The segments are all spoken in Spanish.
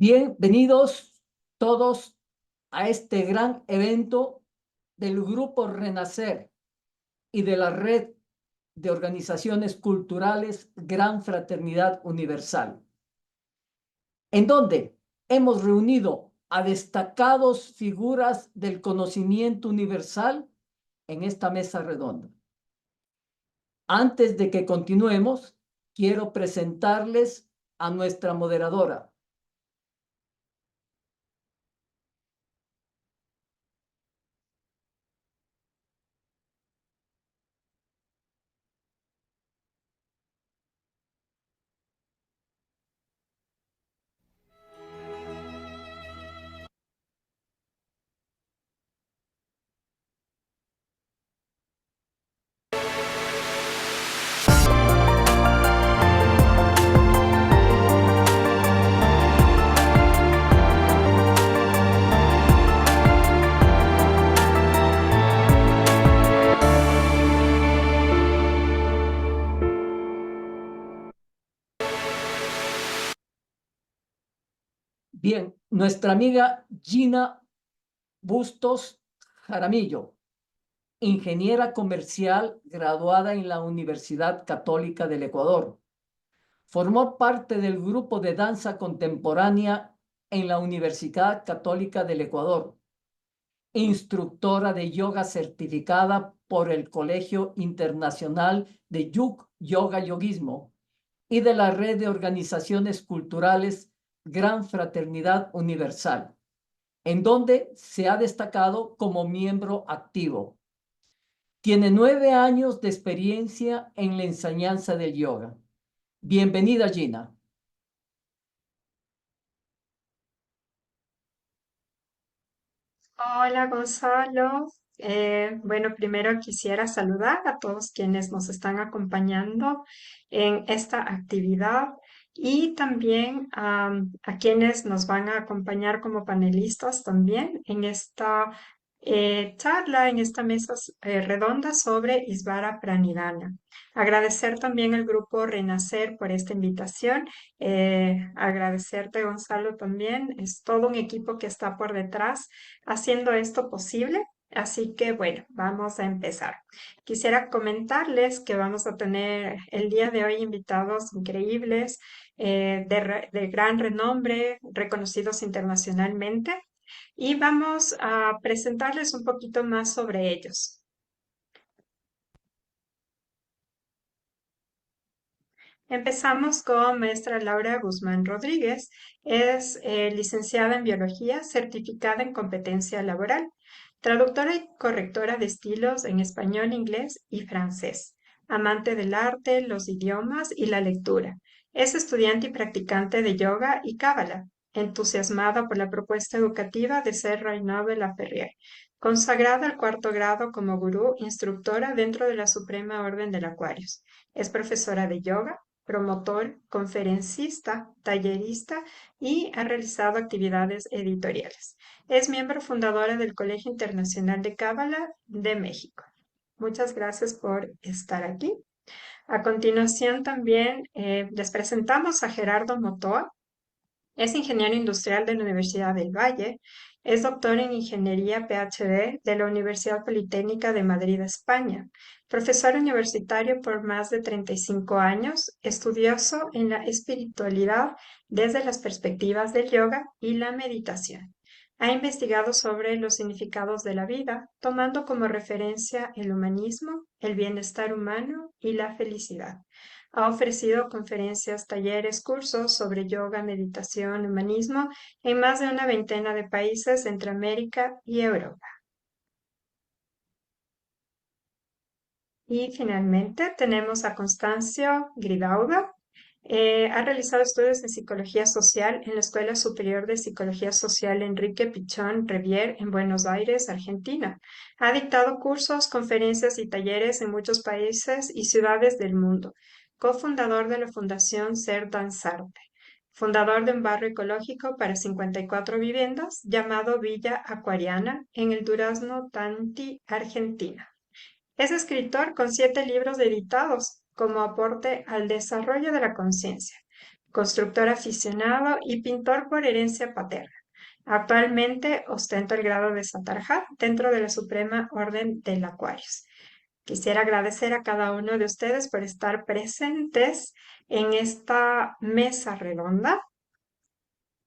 Bienvenidos todos a este gran evento del Grupo Renacer y de la Red de Organizaciones Culturales Gran Fraternidad Universal, en donde hemos reunido a destacados figuras del conocimiento universal en esta mesa redonda. Antes de que continuemos, quiero presentarles a nuestra moderadora. Bien, nuestra amiga Gina Bustos Jaramillo, ingeniera comercial graduada en la Universidad Católica del Ecuador. Formó parte del grupo de danza contemporánea en la Universidad Católica del Ecuador. Instructora de yoga certificada por el Colegio Internacional de Yoga Yoguismo y de la Red de Organizaciones Culturales Gran Fraternidad Universal, en donde se ha destacado como miembro activo. Tiene 9 años de experiencia en la enseñanza del yoga. Bienvenida, Gina. Hola Gonzalo. Bueno, primero quisiera saludar a todos quienes nos están acompañando en esta actividad y también a quienes nos van a acompañar como panelistas también en esta charla, en esta mesa redonda sobre Isvara Pranidhana. Agradecer también al grupo Renacer por esta invitación. Agradecerte, Gonzalo, también. Es todo un equipo que está por detrás haciendo esto posible. Así que bueno, vamos a empezar. Quisiera comentarles que vamos a tener el día de hoy invitados increíbles, de gran renombre, reconocidos internacionalmente, y vamos a presentarles un poquito más sobre ellos. Empezamos con maestra Laura Guzmán Rodríguez. Es licenciada en biología, certificada en competencia laboral, traductora y correctora de estilos en español, inglés y francés. Amante del arte, los idiomas y la lectura. Es estudiante y practicante de yoga y cábala, entusiasmada por la propuesta educativa de ser Raynaud Laferrière, consagrada al cuarto grado como gurú instructora dentro de la Suprema Orden del Aquarius. Es profesora de yoga, promotor, conferencista, tallerista y ha realizado actividades editoriales. Es miembro fundadora del Colegio Internacional de Cábala de México. Muchas gracias por estar aquí. A continuación también les presentamos a Gerardo Motoa. Es ingeniero industrial de la Universidad del Valle. Es doctor en Ingeniería PhD de la Universidad Politécnica de Madrid, España. Profesor universitario por más de 35 años, estudioso en la espiritualidad desde las perspectivas del yoga y la meditación. Ha investigado sobre los significados de la vida, tomando como referencia el humanismo, el bienestar humano y la felicidad. Ha ofrecido conferencias, talleres, cursos sobre yoga, meditación, humanismo en más de una veintena de países entre América y Europa. Y finalmente tenemos a Constancio Gridaudo. Ha realizado estudios de psicología social en la Escuela Superior de Psicología Social Enrique Pichón Revier en Buenos Aires, Argentina. Ha dictado cursos, conferencias y talleres en muchos países y ciudades del mundo. Cofundador de la Fundación Ser Danzarte. Fundador de un barrio ecológico para 54 viviendas llamado Villa Acuariana en el Durazno Tanti, Argentina. Es escritor con 7 libros editados como aporte al desarrollo de la conciencia. constructor aficionado y pintor por herencia paterna. Actualmente ostenta el grado de Satarjat dentro de la Suprema Orden del Aquarius. Quisiera agradecer a cada uno de ustedes por estar presentes en esta mesa redonda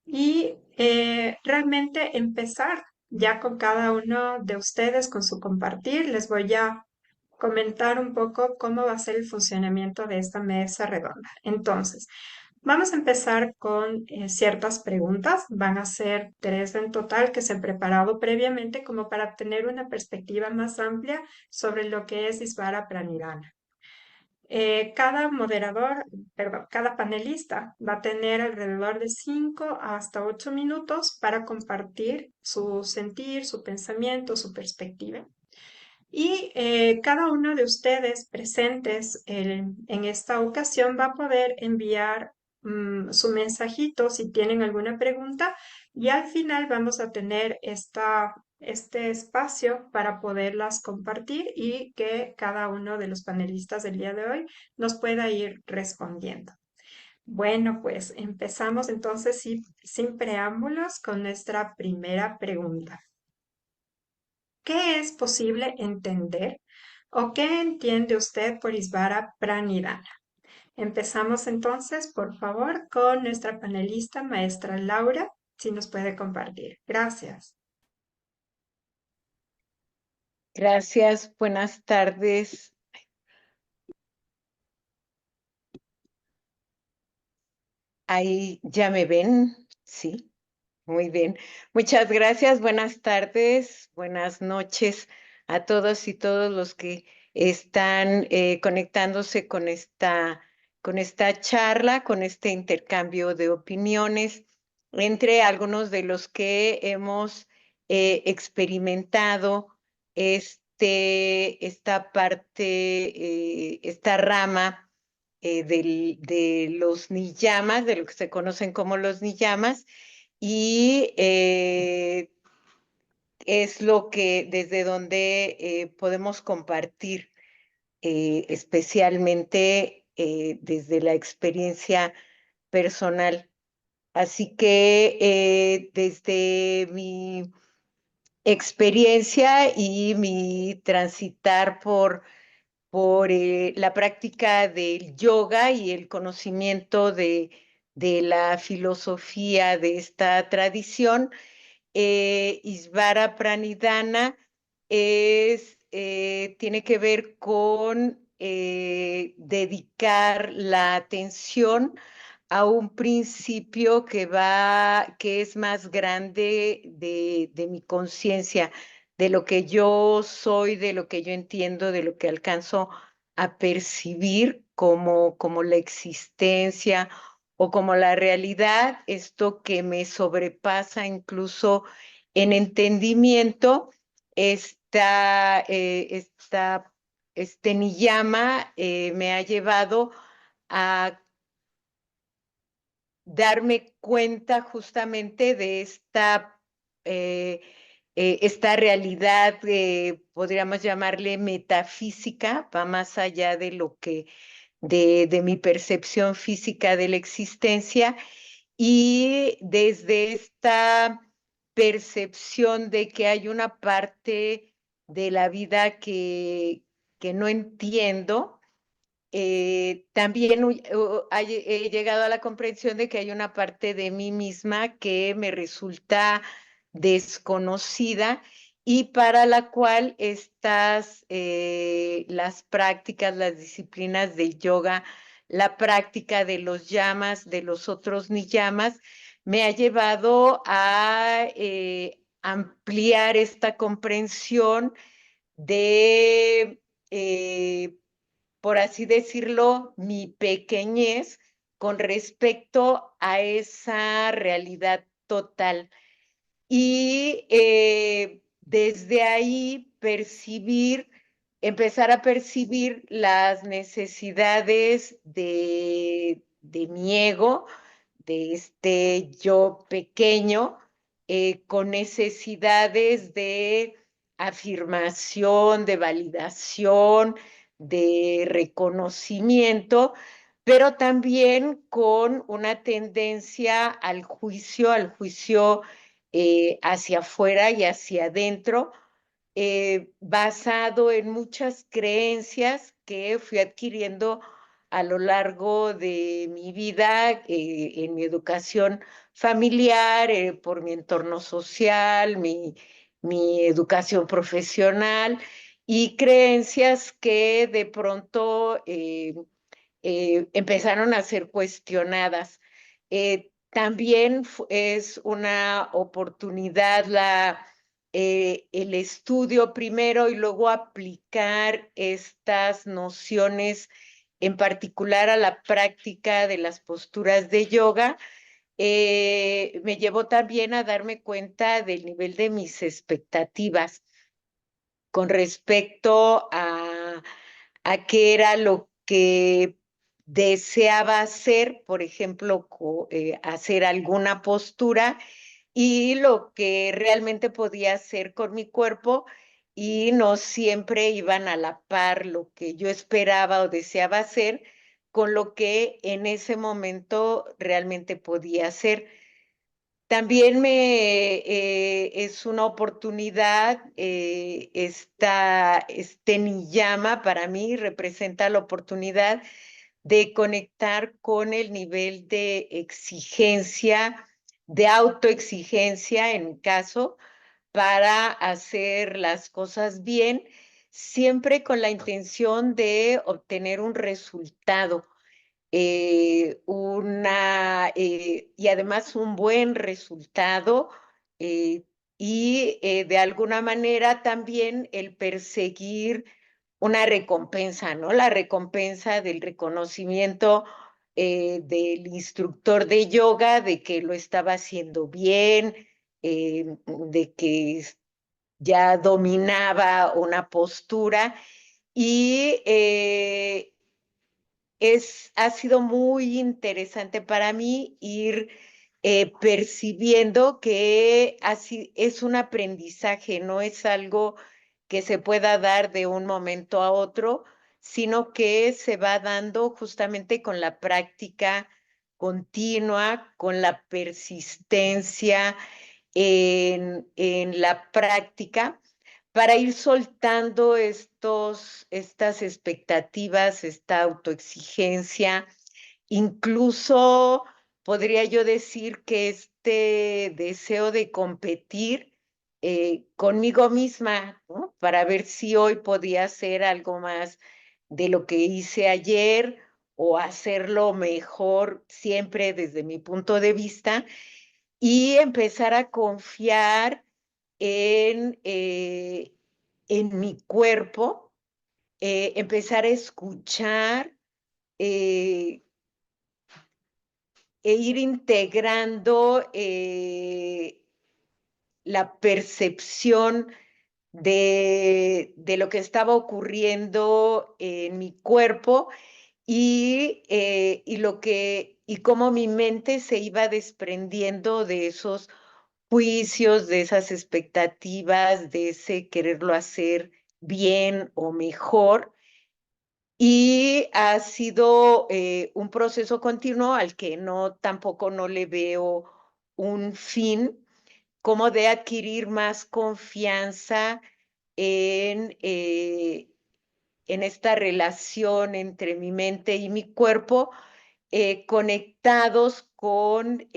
y realmente empezar ya con cada uno de ustedes con su compartir. Les voy a comentar un poco cómo va a ser el funcionamiento de esta mesa redonda. Entonces, vamos a empezar con ciertas preguntas. Van a ser 3 en total que se han preparado previamente como para tener una perspectiva más amplia sobre lo que es Isvara Pranidhana. Cada moderador, perdón, cada panelista va a tener alrededor de 5 hasta 8 minutos para compartir su sentir, su pensamiento, su perspectiva. Y cada uno de ustedes presentes en esta ocasión va a poder enviar su mensajito si tienen alguna pregunta y al final vamos a tener este espacio para poderlas compartir y que cada uno de los panelistas del día de hoy nos pueda ir respondiendo. Bueno, pues empezamos entonces sin preámbulos con nuestra primera pregunta. ¿Qué es posible entender o qué entiende usted por Isvara Pranidhana? Empezamos entonces, por favor, con nuestra panelista, maestra Laura, si nos puede compartir. Gracias. Gracias, buenas tardes. Ahí ya me ven, sí, muy bien. Muchas gracias, buenas tardes, buenas noches a todos y todos los que están conectándose con esta charla, con este intercambio de opiniones entre algunos de los que hemos experimentado esta parte, esta rama de los niyamas, de lo que se conocen como los niyamas, y es lo que desde donde podemos compartir, especialmente desde la experiencia personal. Así que desde mi experiencia y mi transitar por la práctica del yoga y el conocimiento de la filosofía de esta tradición, Isvara Pranidhana tiene que ver con dedicar la atención a un principio que es más grande de mi conciencia, de lo que yo soy, de lo que yo entiendo, de lo que alcanzo a percibir como la existencia o como la realidad, esto que me sobrepasa incluso en entendimiento, este niyama me ha llevado a darme cuenta justamente de esta realidad, podríamos llamarle metafísica, va más allá de lo que, de mi percepción física de la existencia, y desde esta percepción de que hay una parte de la vida que no entiendo. También he llegado a la comprensión de que hay una parte de mí misma que me resulta desconocida y para la cual las prácticas, las disciplinas del yoga, la práctica de los yamas, de los otros niyamas, me ha llevado a ampliar esta comprensión de por así decirlo, mi pequeñez con respecto a esa realidad total. Y desde ahí empezar a percibir las necesidades de mi ego, de este yo pequeño, con necesidades de afirmación, de validación, de reconocimiento, pero también con una tendencia al juicio hacia afuera y hacia adentro, basado en muchas creencias que fui adquiriendo a lo largo de mi vida, en mi educación familiar, por mi entorno social, mi educación profesional y creencias que de pronto empezaron a ser cuestionadas. También es una oportunidad el estudio primero y luego aplicar estas nociones, en particular a la práctica de las posturas de yoga. Me llevó también a darme cuenta del nivel de mis expectativas con respecto a qué era lo que deseaba hacer, por ejemplo, hacer alguna postura y lo que realmente podía hacer con mi cuerpo, y no siempre iban a la par lo que yo esperaba o deseaba hacer con lo que en ese momento realmente podía hacer. También es una oportunidad, este niyama para mí representa la oportunidad de conectar con el nivel de exigencia, de autoexigencia en mi caso, para hacer las cosas bien, siempre con la intención de obtener un resultado, y además un buen resultado, eh, y de alguna manera también el perseguir una recompensa, ¿no? La recompensa del reconocimiento del instructor de yoga, de que lo estaba haciendo bien, de que ya dominaba una postura y ha sido muy interesante para mí ir percibiendo que así es un aprendizaje, no es algo que se pueda dar de un momento a otro, sino que se va dando justamente con la práctica continua, con la persistencia en la práctica para ir soltando estas expectativas, esta autoexigencia, incluso podría yo decir que este deseo de competir conmigo misma, ¿no? Para ver si hoy podía hacer algo más de lo que hice ayer o hacerlo mejor siempre desde mi punto de vista y empezar a confiar en mi cuerpo, empezar a escuchar eh, e ir integrando la percepción de lo que estaba ocurriendo en mi cuerpo y cómo mi mente se iba desprendiendo de esos juicios, de esas expectativas, de ese quererlo hacer bien o mejor. Y ha sido un proceso continuo al que tampoco no le veo un fin, como de adquirir más confianza en, eh, en esta relación entre mi mente y mi cuerpo, conectados con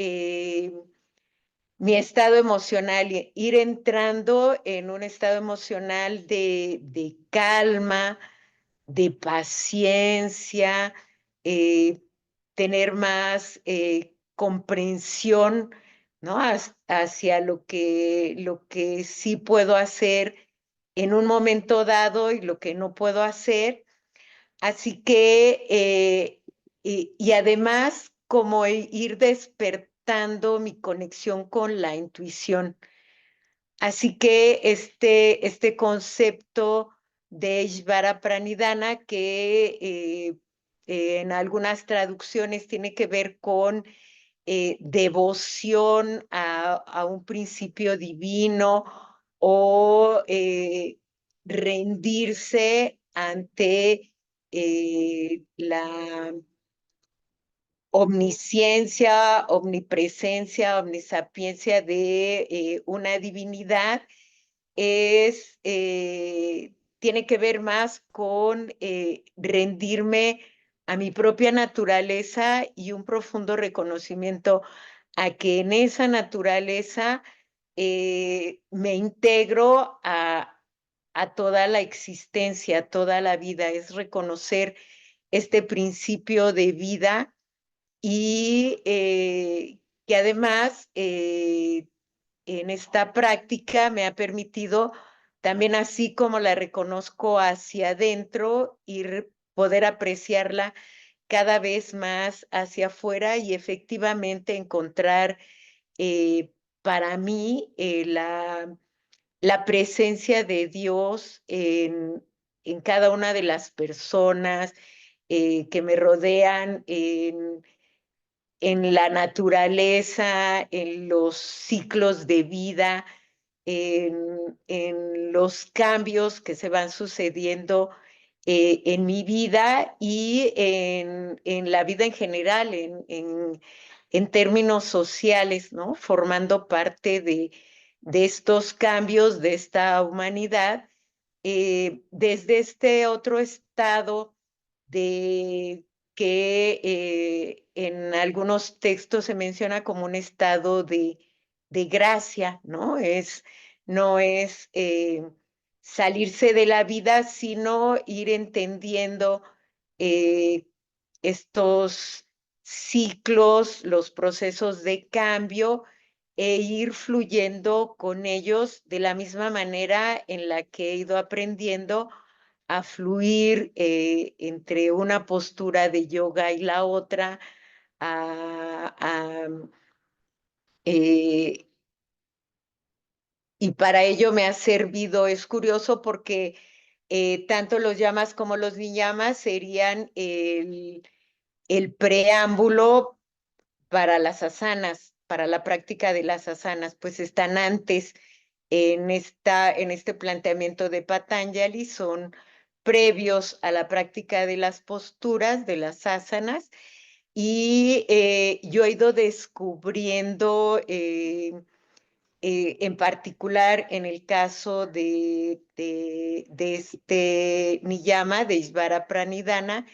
mi estado emocional, ir entrando en un estado emocional de calma, de paciencia, eh, tener más comprensión, ¿no? Hacia lo que sí puedo hacer en un momento dado y lo que no puedo hacer. Así que, y además, como ir despertando mi conexión con la intuición. Así que este concepto de Ishvara Pranidhana, que en algunas traducciones tiene que ver con devoción a un principio divino o rendirse ante la omnisciencia, omnipresencia, omnisapiencia de una divinidad tiene que ver más con rendirme a mi propia naturaleza y un profundo reconocimiento a que en esa naturaleza me integro a toda la existencia, a toda la vida. Es reconocer este principio de vida y que además en esta práctica me ha permitido también, así como la reconozco hacia adentro, poder apreciarla cada vez más hacia afuera y efectivamente encontrar para mí la presencia de Dios en cada una de las personas que me rodean, en la naturaleza, en los ciclos de vida, en los cambios que se van sucediendo en mi vida y en la vida en general, en términos sociales, ¿no? Formando parte de estos cambios, de esta humanidad, desde este otro estado de que en algunos textos se menciona como un estado de gracia, ¿no? No es salirse de la vida, sino ir entendiendo eh, estos ciclos, los procesos de cambio e ir fluyendo con ellos de la misma manera en la que he ido aprendiendo a fluir entre una postura de yoga y la otra, a, a, eh, y para ello me ha servido, es curioso porque tanto los yamas como los niyamas serían el preámbulo para las asanas, para la práctica de las asanas, pues están antes en este planteamiento de Patanjali, son previos a la práctica de las posturas, de las asanas, y yo he ido descubriendo, en particular en el caso de este niyama, de Isvara Pranidhana,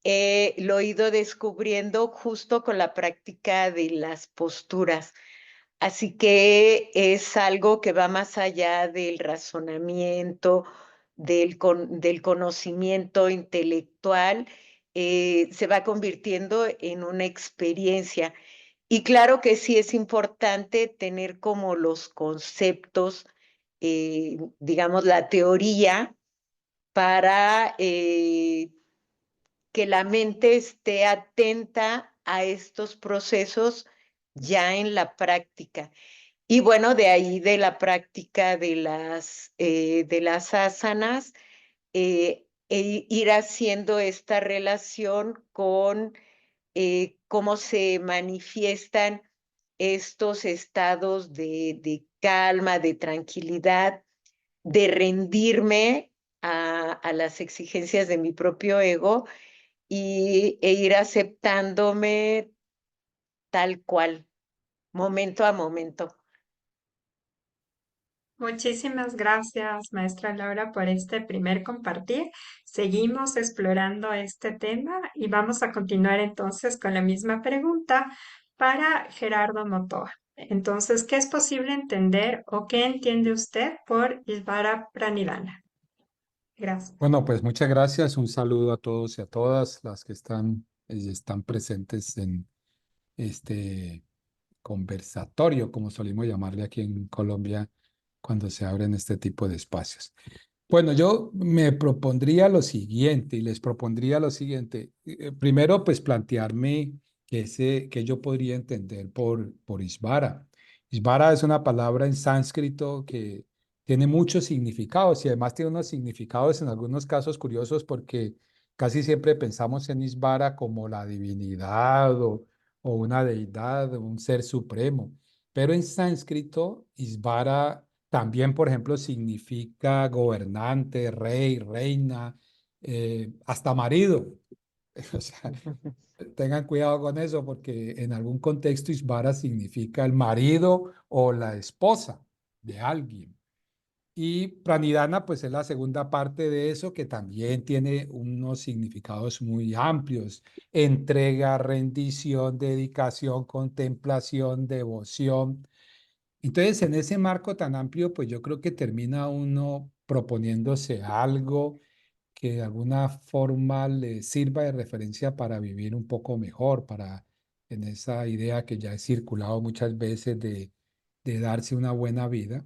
lo he ido descubriendo justo con la práctica de las posturas. Así que es algo que va más allá del razonamiento, del conocimiento intelectual, se va convirtiendo en una experiencia. Y claro que sí es importante tener como los conceptos, digamos, la teoría para que la mente esté atenta a estos procesos ya en la práctica. Y bueno, de ahí de la práctica de las asanas, ir haciendo esta relación con cómo se manifiestan estos estados de calma, de tranquilidad, de rendirme a las exigencias de mi propio ego e ir aceptándome tal cual, momento a momento. Muchísimas gracias, maestra Laura, por este primer compartir. Seguimos explorando este tema y vamos a continuar entonces con la misma pregunta para Gerardo Motoa. Entonces, ¿qué es posible entender o qué entiende usted por Isvara Pranidhana? Gracias. Bueno, pues muchas gracias. Un saludo a todos y a todas las que están presentes en este conversatorio, como solimos llamarle aquí en Colombia, cuando se abren este tipo de espacios. Bueno, yo me propondría lo siguiente, y les propondría lo siguiente. Primero, pues plantearme que yo podría entender por Isvara. Isvara es una palabra en sánscrito que tiene muchos significados y además tiene unos significados en algunos casos curiosos porque casi siempre pensamos en Isvara como la divinidad o una deidad, un ser supremo. Pero en sánscrito, Isvara también, por ejemplo, significa gobernante, rey, reina, hasta marido. O sea, tengan cuidado con eso porque en algún contexto Isvara significa el marido o la esposa de alguien. Y Pranidhana, pues es la segunda parte de eso que también tiene unos significados muy amplios. Entrega, rendición, dedicación, contemplación, devoción. Entonces, en ese marco tan amplio, pues yo creo que termina uno proponiéndose algo que de alguna forma le sirva de referencia para vivir un poco mejor, para en esa idea que ya he circulado muchas veces de darse una buena vida.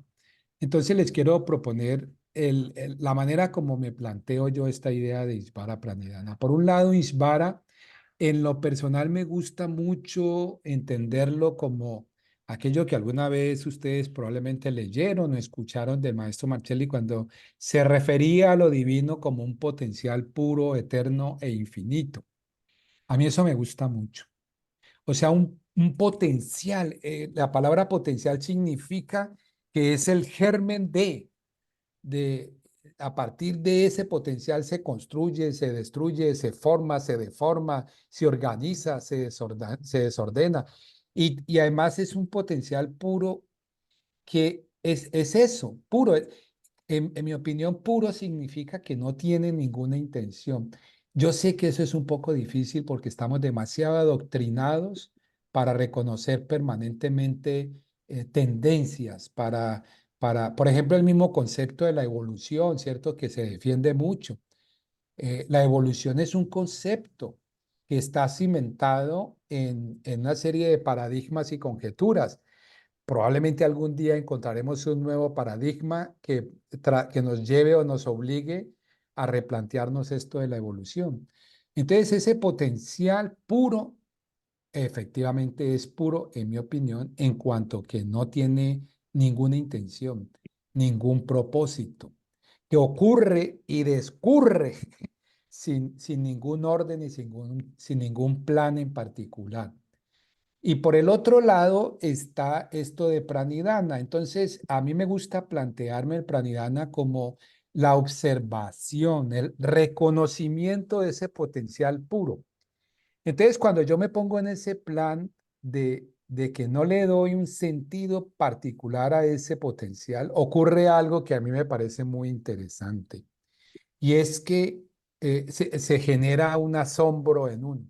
Entonces les quiero proponer la manera como me planteo yo esta idea de Isvara Pranidhana. Por un lado, Isvara, en lo personal me gusta mucho entenderlo como aquello que alguna vez ustedes probablemente leyeron o escucharon del maestro Marcelli cuando se refería a lo divino como un potencial puro, eterno e infinito. A mí eso me gusta mucho. O sea, un potencial, la palabra potencial significa que es el germen de, a partir de ese potencial se construye, se destruye, se forma, se deforma, se organiza, se desordena. Y además es un potencial puro que es eso, puro. En mi opinión, puro significa que no tiene ninguna intención. Yo sé que eso es un poco difícil porque estamos demasiado adoctrinados para reconocer permanentemente tendencias, por ejemplo, el mismo concepto de la evolución, ¿cierto? Que se defiende mucho. La evolución es un concepto que está cimentado en una serie de paradigmas y conjeturas. Probablemente algún día encontraremos un nuevo paradigma que nos lleve o nos obligue a replantearnos esto de la evolución. Entonces, ese potencial puro, efectivamente es puro, en mi opinión, en cuanto que no tiene ninguna intención, ningún propósito, que ocurre y descurre sin ningún orden y sin ningún plan en particular. Y por el otro lado está esto de Pranidhana. Entonces, a mí me gusta plantearme el Pranidhana como la observación, el reconocimiento de ese potencial puro. Entonces, cuando yo me pongo en ese plan de que no le doy un sentido particular a ese potencial, ocurre algo que a mí me parece muy interesante. Y es que se genera un asombro en uno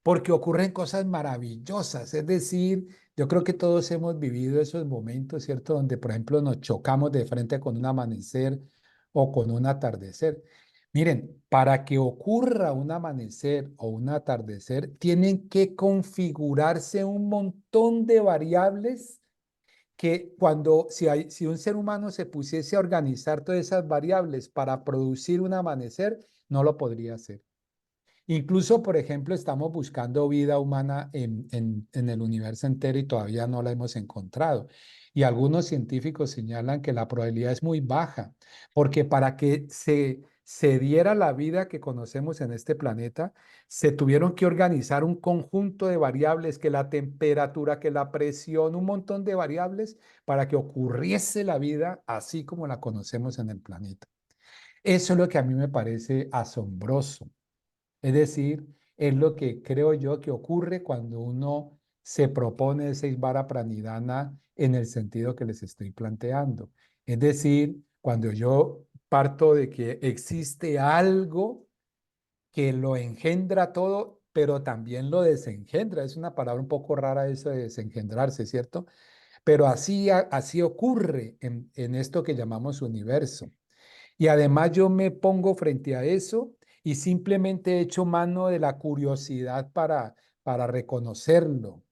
porque ocurren cosas maravillosas. Es decir, yo creo que todos hemos vivido esos momentos, ¿cierto? Donde, por ejemplo, nos chocamos de frente con un amanecer o con un atardecer. Miren, para que ocurra un amanecer o un atardecer, tienen que configurarse un montón de variables que si un ser humano se pusiese a organizar todas esas variables para producir un amanecer, no lo podría hacer. Incluso, por ejemplo, estamos buscando vida humana en el universo entero y todavía no la hemos encontrado. Y algunos científicos señalan que la probabilidad es muy baja, porque para que se diera la vida que conocemos en este planeta, se tuvieron que organizar un conjunto de variables, que la temperatura, que la presión, un montón de variables para que ocurriese la vida así como la conocemos en el planeta. Eso es lo que a mí me parece asombroso. Es decir, es lo que creo yo que ocurre cuando uno se propone ese Isvara Pranidhana en el sentido que les estoy planteando. Es decir, cuando yo parto de que existe algo que lo engendra todo, pero también lo desengendra. Es una palabra un poco rara eso de desengendrarse, ¿cierto? Pero así ocurre en esto que llamamos universo. Y además yo me pongo frente a eso y simplemente echo mano de la curiosidad para reconocerlo.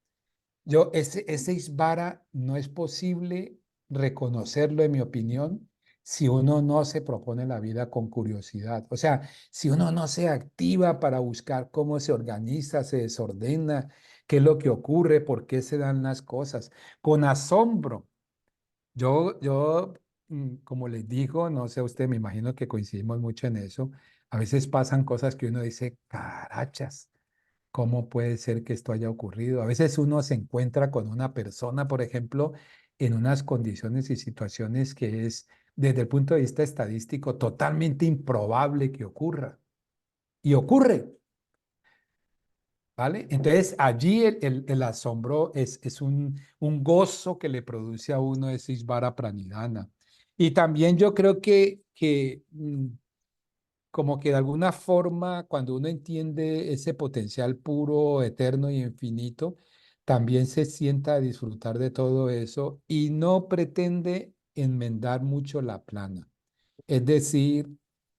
Ese Isvara no es posible reconocerlo, en mi opinión, si uno no se propone la vida con curiosidad. O sea, si uno no se activa para buscar cómo se organiza, se desordena, qué es lo que ocurre, por qué se dan las cosas, con asombro. Como les digo, no sé usted, me imagino que coincidimos mucho en eso. A veces pasan cosas que uno dice, carachas, ¿cómo puede ser que esto haya ocurrido? A veces uno se encuentra con una persona, por ejemplo, en unas condiciones y situaciones que es, desde el punto de vista estadístico, totalmente improbable que ocurra. Y ocurre. ¿vale? Entonces allí el asombro es un gozo que le produce a uno ese Isvara Pranidhana. Y también yo creo que como que de alguna forma, cuando uno entiende ese potencial puro, eterno y infinito, también se sienta a disfrutar de todo eso y no pretende enmendar mucho la plana. Es decir,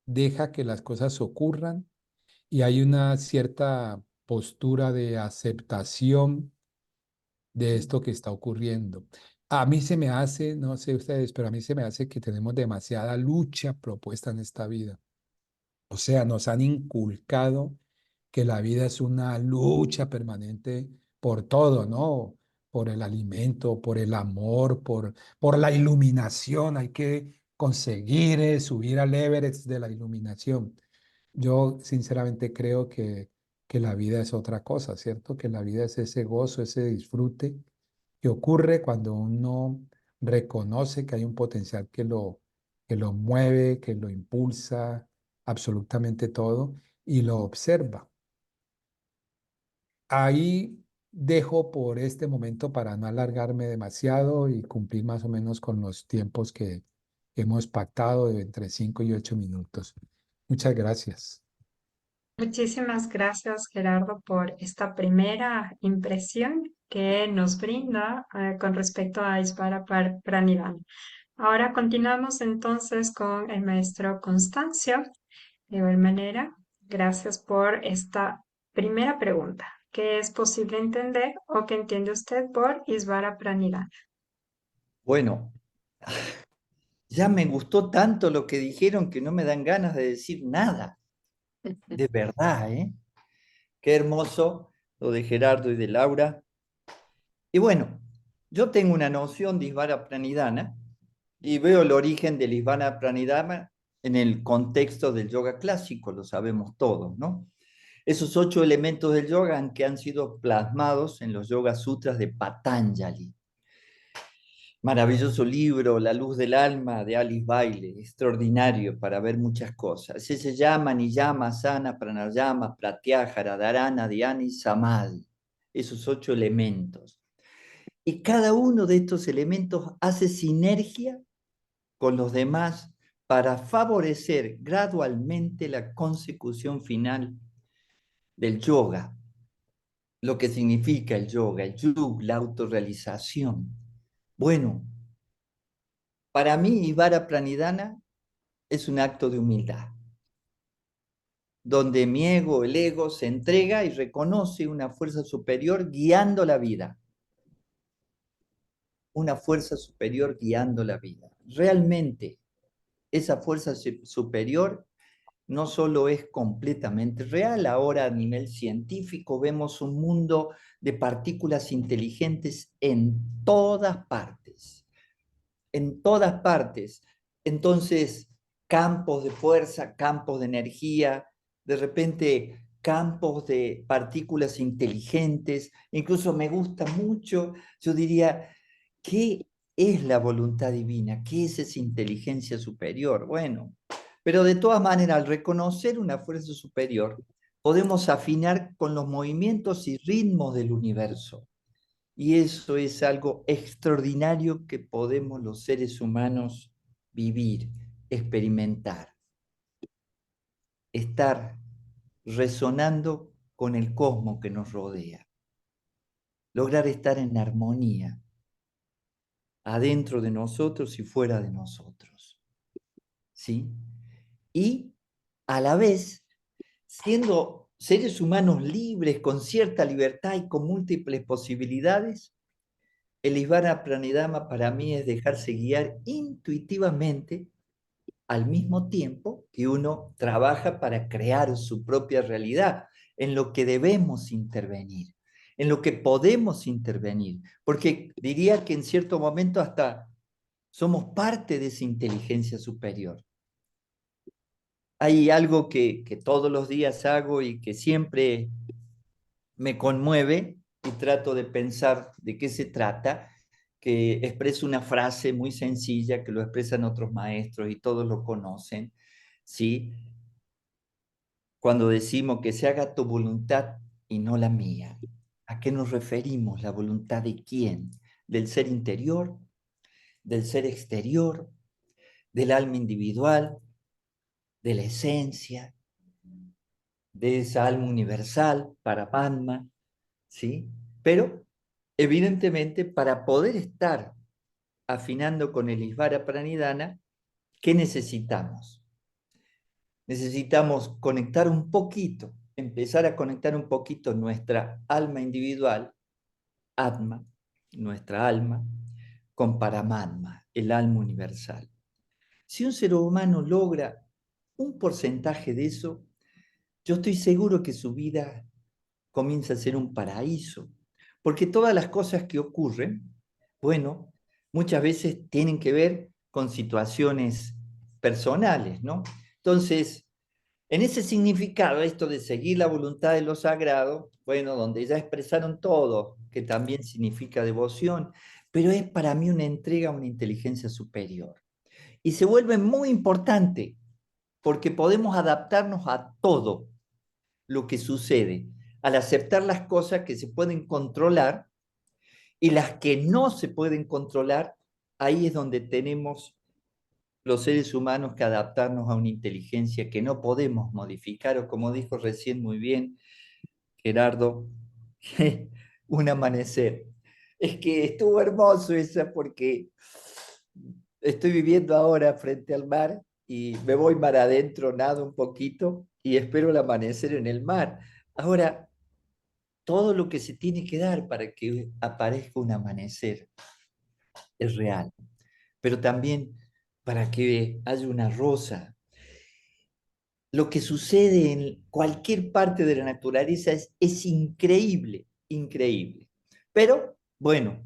deja que las cosas ocurran y hay una cierta postura de aceptación de esto que está ocurriendo. A mí se me hace, no sé ustedes, pero a mí se me hace que tenemos demasiada lucha propuesta en esta vida. O sea, nos han inculcado que la vida es una lucha permanente por todo, ¿no? Por el alimento, por el amor, por la iluminación. Hay que conseguir subir al Everest de la iluminación. Yo sinceramente creo que la vida es otra cosa, ¿cierto? Que la vida es ese gozo, ese disfrute que ocurre cuando uno reconoce que hay un potencial que lo mueve, que lo impulsa, absolutamente todo, y lo observa. Ahí dejo por este momento para no alargarme demasiado y cumplir más o menos con los tiempos que hemos pactado de entre 5 y 8 minutos. Muchas gracias. Muchísimas gracias, Gerardo, por esta primera impresión que nos brinda con respecto a Isvara Pranidhana. Ahora continuamos entonces con el maestro Constancio. De igual manera, gracias por esta primera pregunta. ¿Qué es posible entender o qué entiende usted por Isvara Pranidhana? Bueno, ya me gustó tanto lo que dijeron que no me dan ganas de decir nada. De verdad, ¿eh? Qué hermoso lo de Gerardo y de Laura. Y bueno, yo tengo una noción de Isvara Pranidhana y veo el origen del Isvara Pranidhana en el contexto del yoga clásico, lo sabemos todos, ¿no? Esos 8 elementos del yoga que han sido plasmados en los Yoga Sutras de Patanjali. Maravilloso libro, La luz del alma, de Alice Bailey, extraordinario para ver muchas cosas. Ese se llama Niyama, Asana, Pranayama, Pratyahara, Dharana, Dhyana y Samadhi. Esos 8 elementos. Y cada uno de estos elementos hace sinergia con los demás para favorecer gradualmente la consecución final del yoga. Lo que significa el yoga, el yug, la autorrealización. Bueno, para mí, Isvara Pranidhana es un acto de humildad, donde mi ego, el ego, se entrega y reconoce una fuerza superior guiando la vida. Una fuerza superior guiando la vida. Realmente, esa fuerza superior no solo es completamente real, ahora a nivel científico vemos un mundo de partículas inteligentes en todas partes. En todas partes. Entonces, campos de fuerza, campos de energía, de repente campos de partículas inteligentes, incluso me gusta mucho, yo diría, ¿qué es la voluntad divina? ¿Qué es esa inteligencia superior? Bueno, pero de todas maneras, al reconocer una fuerza superior, podemos afinar con los movimientos y ritmos del universo. Y eso es algo extraordinario que podemos los seres humanos vivir, experimentar, estar resonando con el cosmos que nos rodea, lograr estar en armonía, adentro de nosotros y fuera de nosotros. ¿Sí? Y a la vez, siendo seres humanos libres, con cierta libertad y con múltiples posibilidades, el Isvara Pranidhana para mí es dejarse guiar intuitivamente al mismo tiempo que uno trabaja para crear su propia realidad, en lo que debemos intervenir, en lo que podemos intervenir, porque diría que en cierto momento hasta somos parte de esa inteligencia superior. Hay algo que todos los días hago y que siempre me conmueve y trato de pensar de qué se trata, que expresa una frase muy sencilla que lo expresan otros maestros y todos lo conocen, ¿sí? Cuando decimos que se haga tu voluntad y no la mía. ¿A qué nos referimos? ¿La voluntad de quién? ¿Del ser interior? ¿Del ser exterior? ¿Del alma individual? ¿De la esencia? ¿De esa alma universal, Paramatma? ¿Sí? Pero, evidentemente, para poder estar afinando con el Isvara Pranidhana, ¿qué necesitamos? Necesitamos conectar un poquito, empezar a conectar un poquito nuestra alma individual, Atma, nuestra alma, con Paramatma, el alma universal. Si un ser humano logra un porcentaje de eso, yo estoy seguro que su vida comienza a ser un paraíso, porque todas las cosas que ocurren, bueno, muchas veces tienen que ver con situaciones personales, ¿no? Entonces, en ese significado, esto de seguir la voluntad de lo sagrado, bueno, donde ya expresaron todo, que también significa devoción, pero es para mí una entrega a una inteligencia superior. Y se vuelve muy importante porque podemos adaptarnos a todo lo que sucede, al aceptar las cosas que se pueden controlar y las que no se pueden controlar, ahí es donde tenemos los seres humanos que adaptarnos a una inteligencia que no podemos modificar, o como dijo recién muy bien Gerardo, un amanecer. Es que estuvo hermoso esa porque estoy viviendo ahora frente al mar y me voy mar adentro, nado un poquito y espero el amanecer en el mar. Ahora, todo lo que se tiene que dar para que aparezca un amanecer es real, pero también para que haya una rosa. Lo que sucede en cualquier parte de la naturaleza es increíble, increíble. Pero, bueno,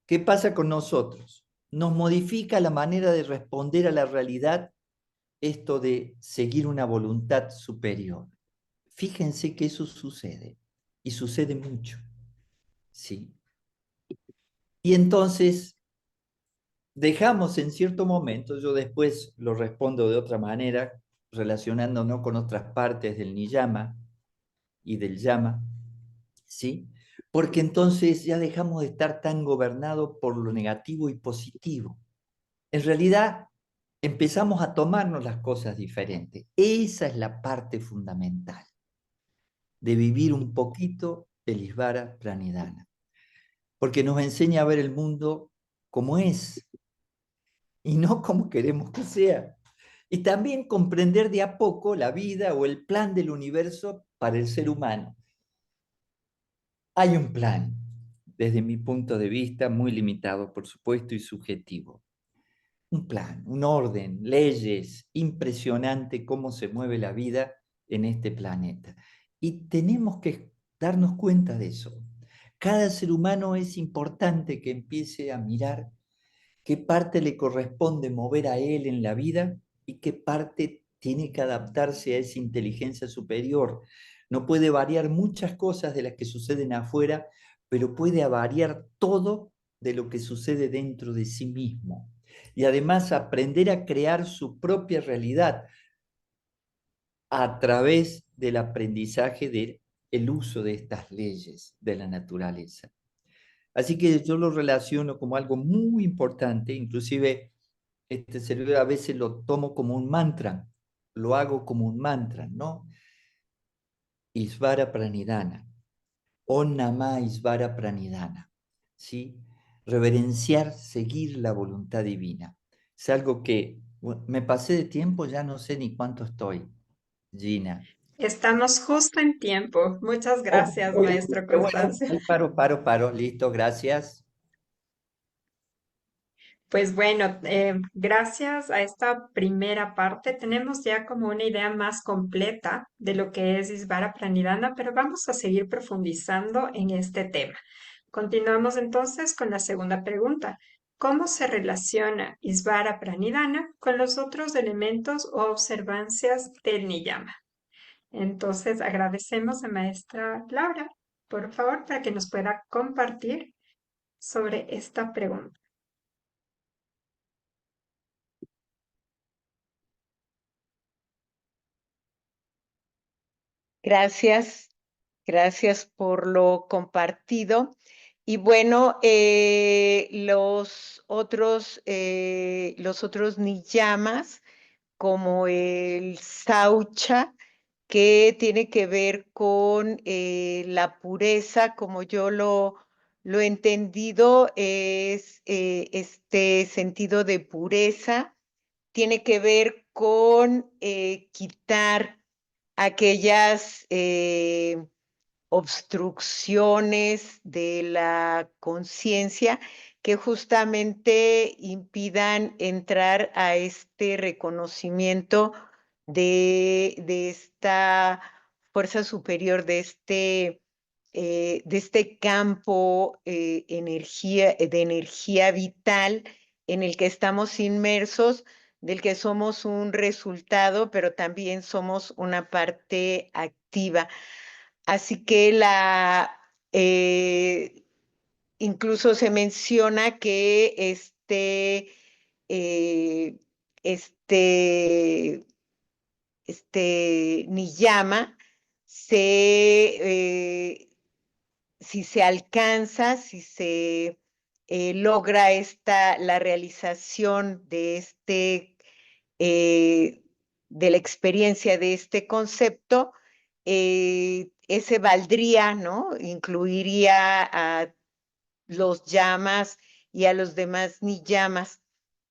¿qué pasa con nosotros? Nos modifica la manera de responder a la realidad esto de seguir una voluntad superior. Fíjense que eso sucede, y sucede mucho, ¿sí? Y entonces dejamos en cierto momento, yo después lo respondo de otra manera, relacionándonos con otras partes del niyama y del yama, ¿sí? Porque entonces ya dejamos de estar tan gobernados por lo negativo y positivo. En realidad empezamos a tomarnos las cosas diferentes. Esa es la parte fundamental de vivir un poquito el Isvara Pranidhana, porque nos enseña a ver el mundo como es y no como queremos que sea. Y también comprender de a poco la vida o el plan del universo para el ser humano. Hay un plan, desde mi punto de vista, muy limitado, por supuesto, y subjetivo. Un plan, un orden, leyes, impresionante cómo se mueve la vida en este planeta. Y tenemos que darnos cuenta de eso. Cada ser humano es importante que empiece a mirar qué parte le corresponde mover a él en la vida y qué parte tiene que adaptarse a esa inteligencia superior. No puede variar muchas cosas de las que suceden afuera, pero puede variar todo de lo que sucede dentro de sí mismo. Y además aprender a crear su propia realidad a través del aprendizaje del uso de estas leyes de la naturaleza. Así que yo lo relaciono como algo muy importante, inclusive este cerebro a veces lo tomo como un mantra, lo hago como un mantra, ¿no? Isvara Pranidhana, Om Namah Isvara Pranidhana, ¿sí? Reverenciar, seguir la voluntad divina. Es algo que bueno, me pasé de tiempo, ya no sé ni cuánto estoy, Gina. Estamos justo en tiempo. Muchas Oh, gracias, uy, maestro qué bueno, Constancio. ahí paro, listo, gracias. Pues bueno, gracias a esta primera parte tenemos ya como una idea más completa de lo que es Isvara Pranidhana, pero vamos a seguir profundizando en este tema. Continuamos entonces con la segunda pregunta. ¿Cómo se relaciona Isvara Pranidhana con los otros elementos o observancias del niyama? Entonces agradecemos a maestra Laura, por favor, para que nos pueda compartir sobre esta pregunta. Gracias, Gracias por lo compartido. Y bueno, los otros niyamas, como el saucha, que tiene que ver con la pureza, como yo lo he entendido, es este sentido de pureza, tiene que ver con quitar aquellas obstrucciones de la conciencia que justamente impidan entrar a este reconocimiento de esta fuerza superior, de este campo de energía vital en el que estamos inmersos, del que somos un resultado, pero también somos una parte activa. Así que incluso se menciona que eh, este, este niyama si se alcanza, si se logra la realización de la experiencia de este concepto, ese valdría, ¿no? Incluiría a los llamas y a los demás ni llamas.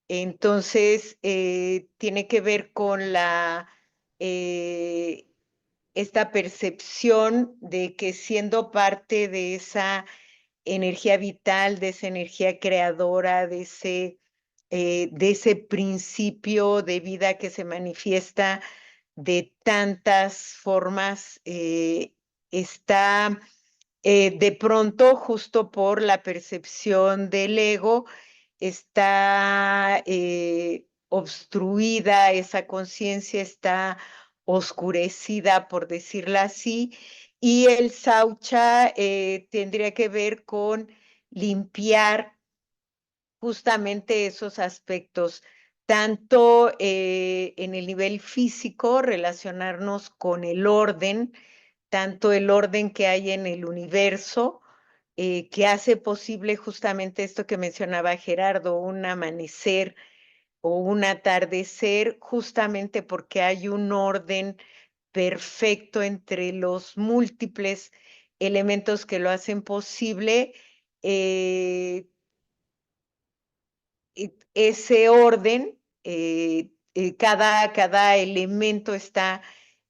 Entonces, tiene que ver con esta percepción de que siendo parte de esa energía vital, de esa energía creadora, de ese principio de vida que se manifiesta de tantas formas, está de pronto, justo por la percepción del ego, está obstruida, esa conciencia está oscurecida, por decirlo así, y el saucha tendría que ver con limpiar justamente esos aspectos, tanto en el nivel físico, relacionarnos con el orden, tanto el orden que hay en el universo, que hace posible justamente esto que mencionaba Gerardo, un amanecer o un atardecer, justamente porque hay un orden perfecto entre los múltiples elementos que lo hacen posible. Ese orden, cada elemento está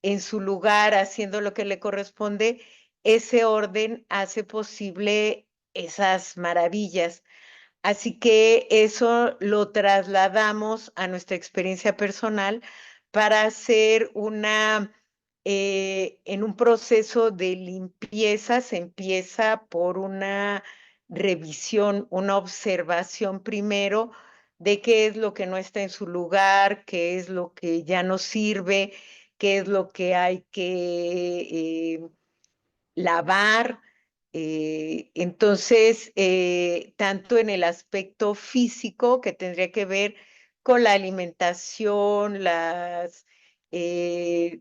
en su lugar haciendo lo que le corresponde, ese orden hace posible esas maravillas. Así que eso lo trasladamos a nuestra experiencia personal para hacer en un proceso de limpieza, se empieza por una revisión, una observación primero de qué es lo que no está en su lugar, qué es lo que ya no sirve, qué es lo que hay que lavar. Entonces, tanto en el aspecto físico, que tendría que ver con la alimentación, eh,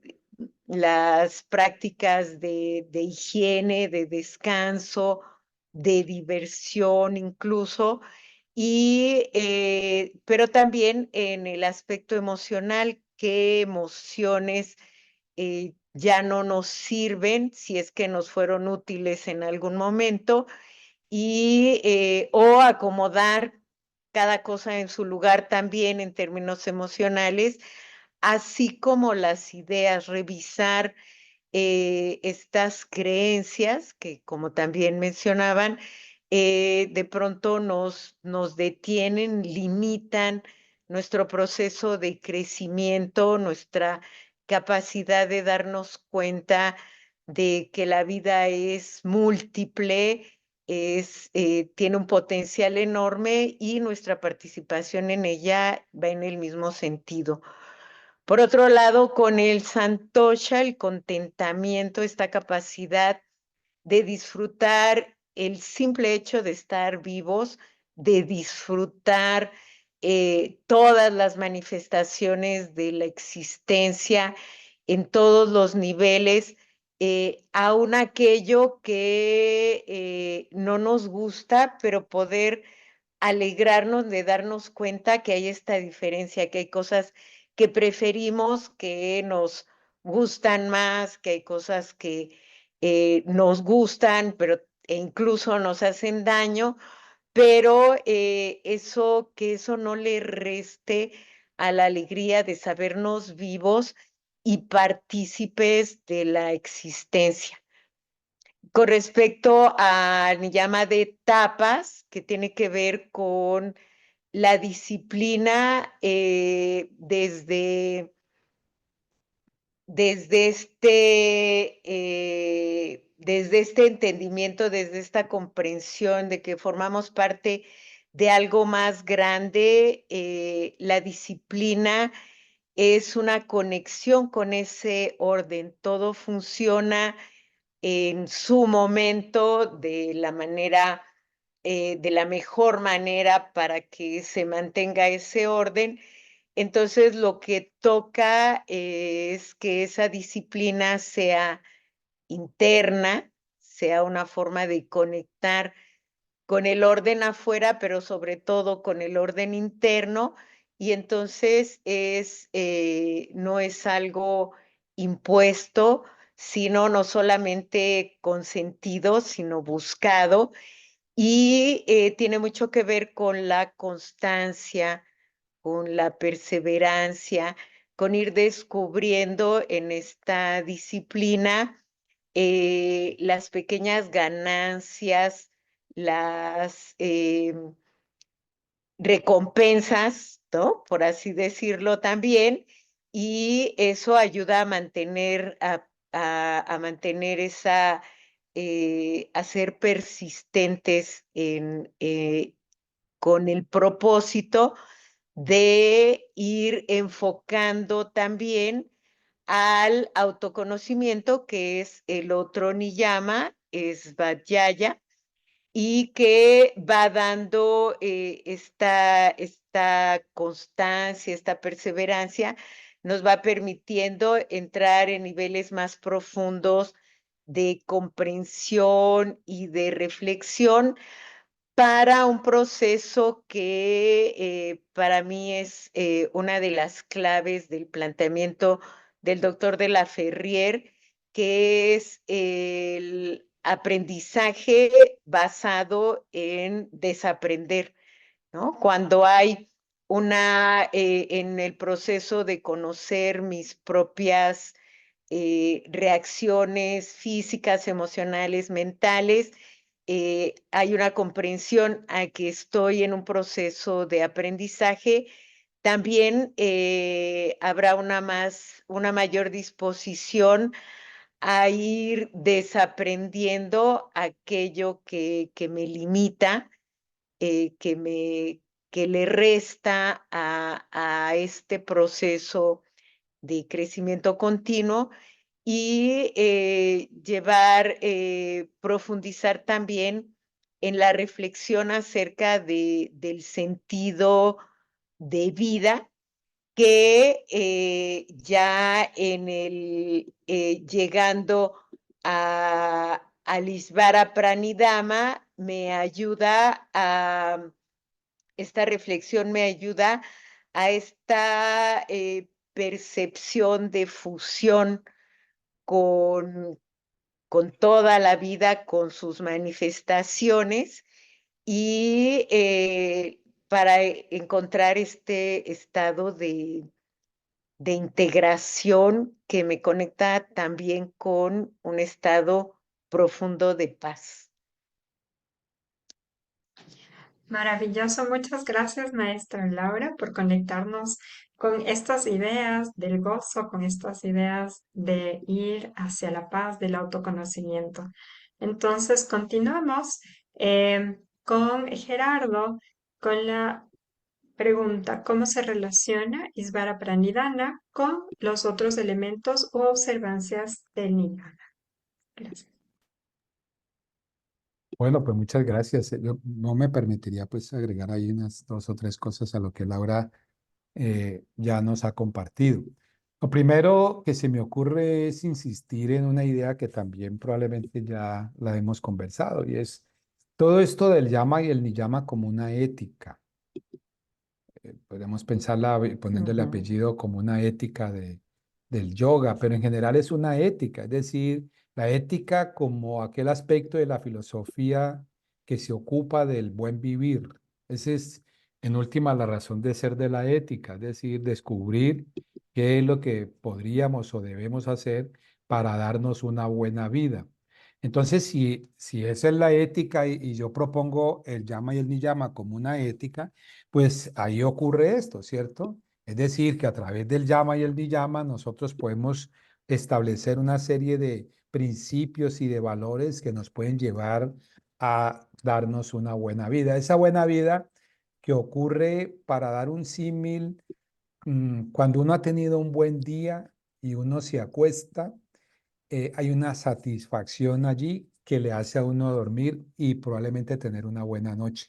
las prácticas de higiene, de descanso, de diversión incluso, pero también en el aspecto emocional, qué emociones ya no nos sirven, si es que nos fueron útiles en algún momento, o acomodar cada cosa en su lugar también en términos emocionales, así como las ideas, revisar estas creencias que, como también mencionaban, de pronto nos detienen, limitan nuestro proceso de crecimiento, nuestra capacidad de darnos cuenta de que la vida es múltiple, tiene un potencial enorme y nuestra participación en ella va en el mismo sentido. Por otro lado, con el santosha, el contentamiento, esta capacidad de disfrutar el simple hecho de estar vivos, de disfrutar todas las manifestaciones de la existencia en todos los niveles, aún aquello que no nos gusta, pero poder alegrarnos de darnos cuenta que hay esta diferencia, que hay cosas que preferimos, que nos gustan más, que hay cosas que nos gustan, pero incluso nos hacen daño, pero que eso no le reste a la alegría de sabernos vivos y partícipes de la existencia. Con respecto a llama de etapas, que tiene que ver con la disciplina desde este entendimiento, desde esta comprensión de que formamos parte de algo más grande, la disciplina es una conexión con ese orden. Todo funciona en su momento de la mejor manera para que se mantenga ese orden. Entonces, lo que toca es que esa disciplina sea interna, sea una forma de conectar con el orden afuera, pero sobre todo con el orden interno, y entonces no es algo impuesto, sino no solamente consentido, sino buscado, y tiene mucho que ver con la constancia, con la perseverancia, con ir descubriendo en esta disciplina las pequeñas ganancias, las recompensas, ¿no? Por así decirlo también, y eso ayuda a mantener, a mantener a ser persistentes con el propósito de ir enfocando también al autoconocimiento, que es el otro niyama, es Vajrayana, y que va dando esta constancia, esta perseverancia, nos va permitiendo entrar en niveles más profundos de comprensión y de reflexión para un proceso que para mí es una de las claves del planteamiento del doctor de la Ferrier, que es el aprendizaje basado en desaprender, ¿no? Cuando hay en el proceso de conocer mis propias reacciones físicas, emocionales, mentales, hay una comprensión a que estoy en un proceso de aprendizaje, también habrá una mayor disposición a ir desaprendiendo aquello que me limita, eh, que, me, que le resta a este proceso de crecimiento continuo y profundizar también en la reflexión acerca del sentido de vida que ya llegando al Isvara Pranidhana esta reflexión me ayuda a esta percepción de fusión con, con toda la vida, con sus manifestaciones, y para encontrar este estado de integración que me conecta también con un estado profundo de paz. Maravilloso, muchas gracias, maestra Laura, por conectarnos con estas ideas del gozo, con estas ideas de ir hacia la paz, del autoconocimiento. Entonces, continuamos con Gerardo, con la pregunta, ¿cómo se relaciona Isvara Pranidhana con los otros elementos u observancias del Niyama? Gracias. Bueno, pues muchas gracias. Yo no me permitiría pues agregar ahí unas dos o tres cosas a lo que Laura ya nos ha compartido. Lo primero que se me ocurre es insistir en una idea que también probablemente ya la hemos conversado y es todo esto del llama y el niyama como una ética. Podemos pensarla poniéndole Ujú. apellido como una ética del yoga, pero en general es una ética, es decir, la ética como aquel aspecto de la filosofía que se ocupa del buen vivir. Esa es, en última, la razón de ser de la ética, es decir, descubrir qué es lo que podríamos o debemos hacer para darnos una buena vida. Entonces, si esa es la ética y yo propongo el yama y el niyama como una ética, pues ahí ocurre esto, ¿cierto? Es decir, que a través del llama y el niyama nosotros podemos establecer una serie de principios y de valores que nos pueden llevar a darnos una buena vida. Esa buena vida que ocurre, para dar un símil, cuando uno ha tenido un buen día y uno se acuesta, hay una satisfacción allí que le hace a uno dormir y probablemente tener una buena noche.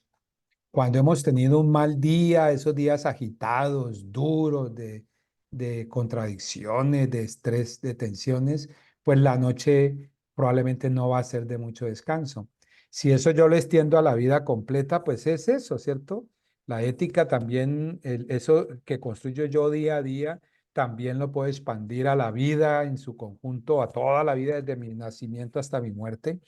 Cuando hemos tenido un mal día, esos días agitados, duros, de contradicciones, de estrés, de tensiones, pues la noche probablemente no va a ser de mucho descanso. Si eso yo lo extiendo a la vida completa, pues es eso, ¿cierto? La ética también, eso que construyo yo día a día, también lo puedo expandir a la vida en su conjunto, a toda la vida desde mi nacimiento hasta mi muerte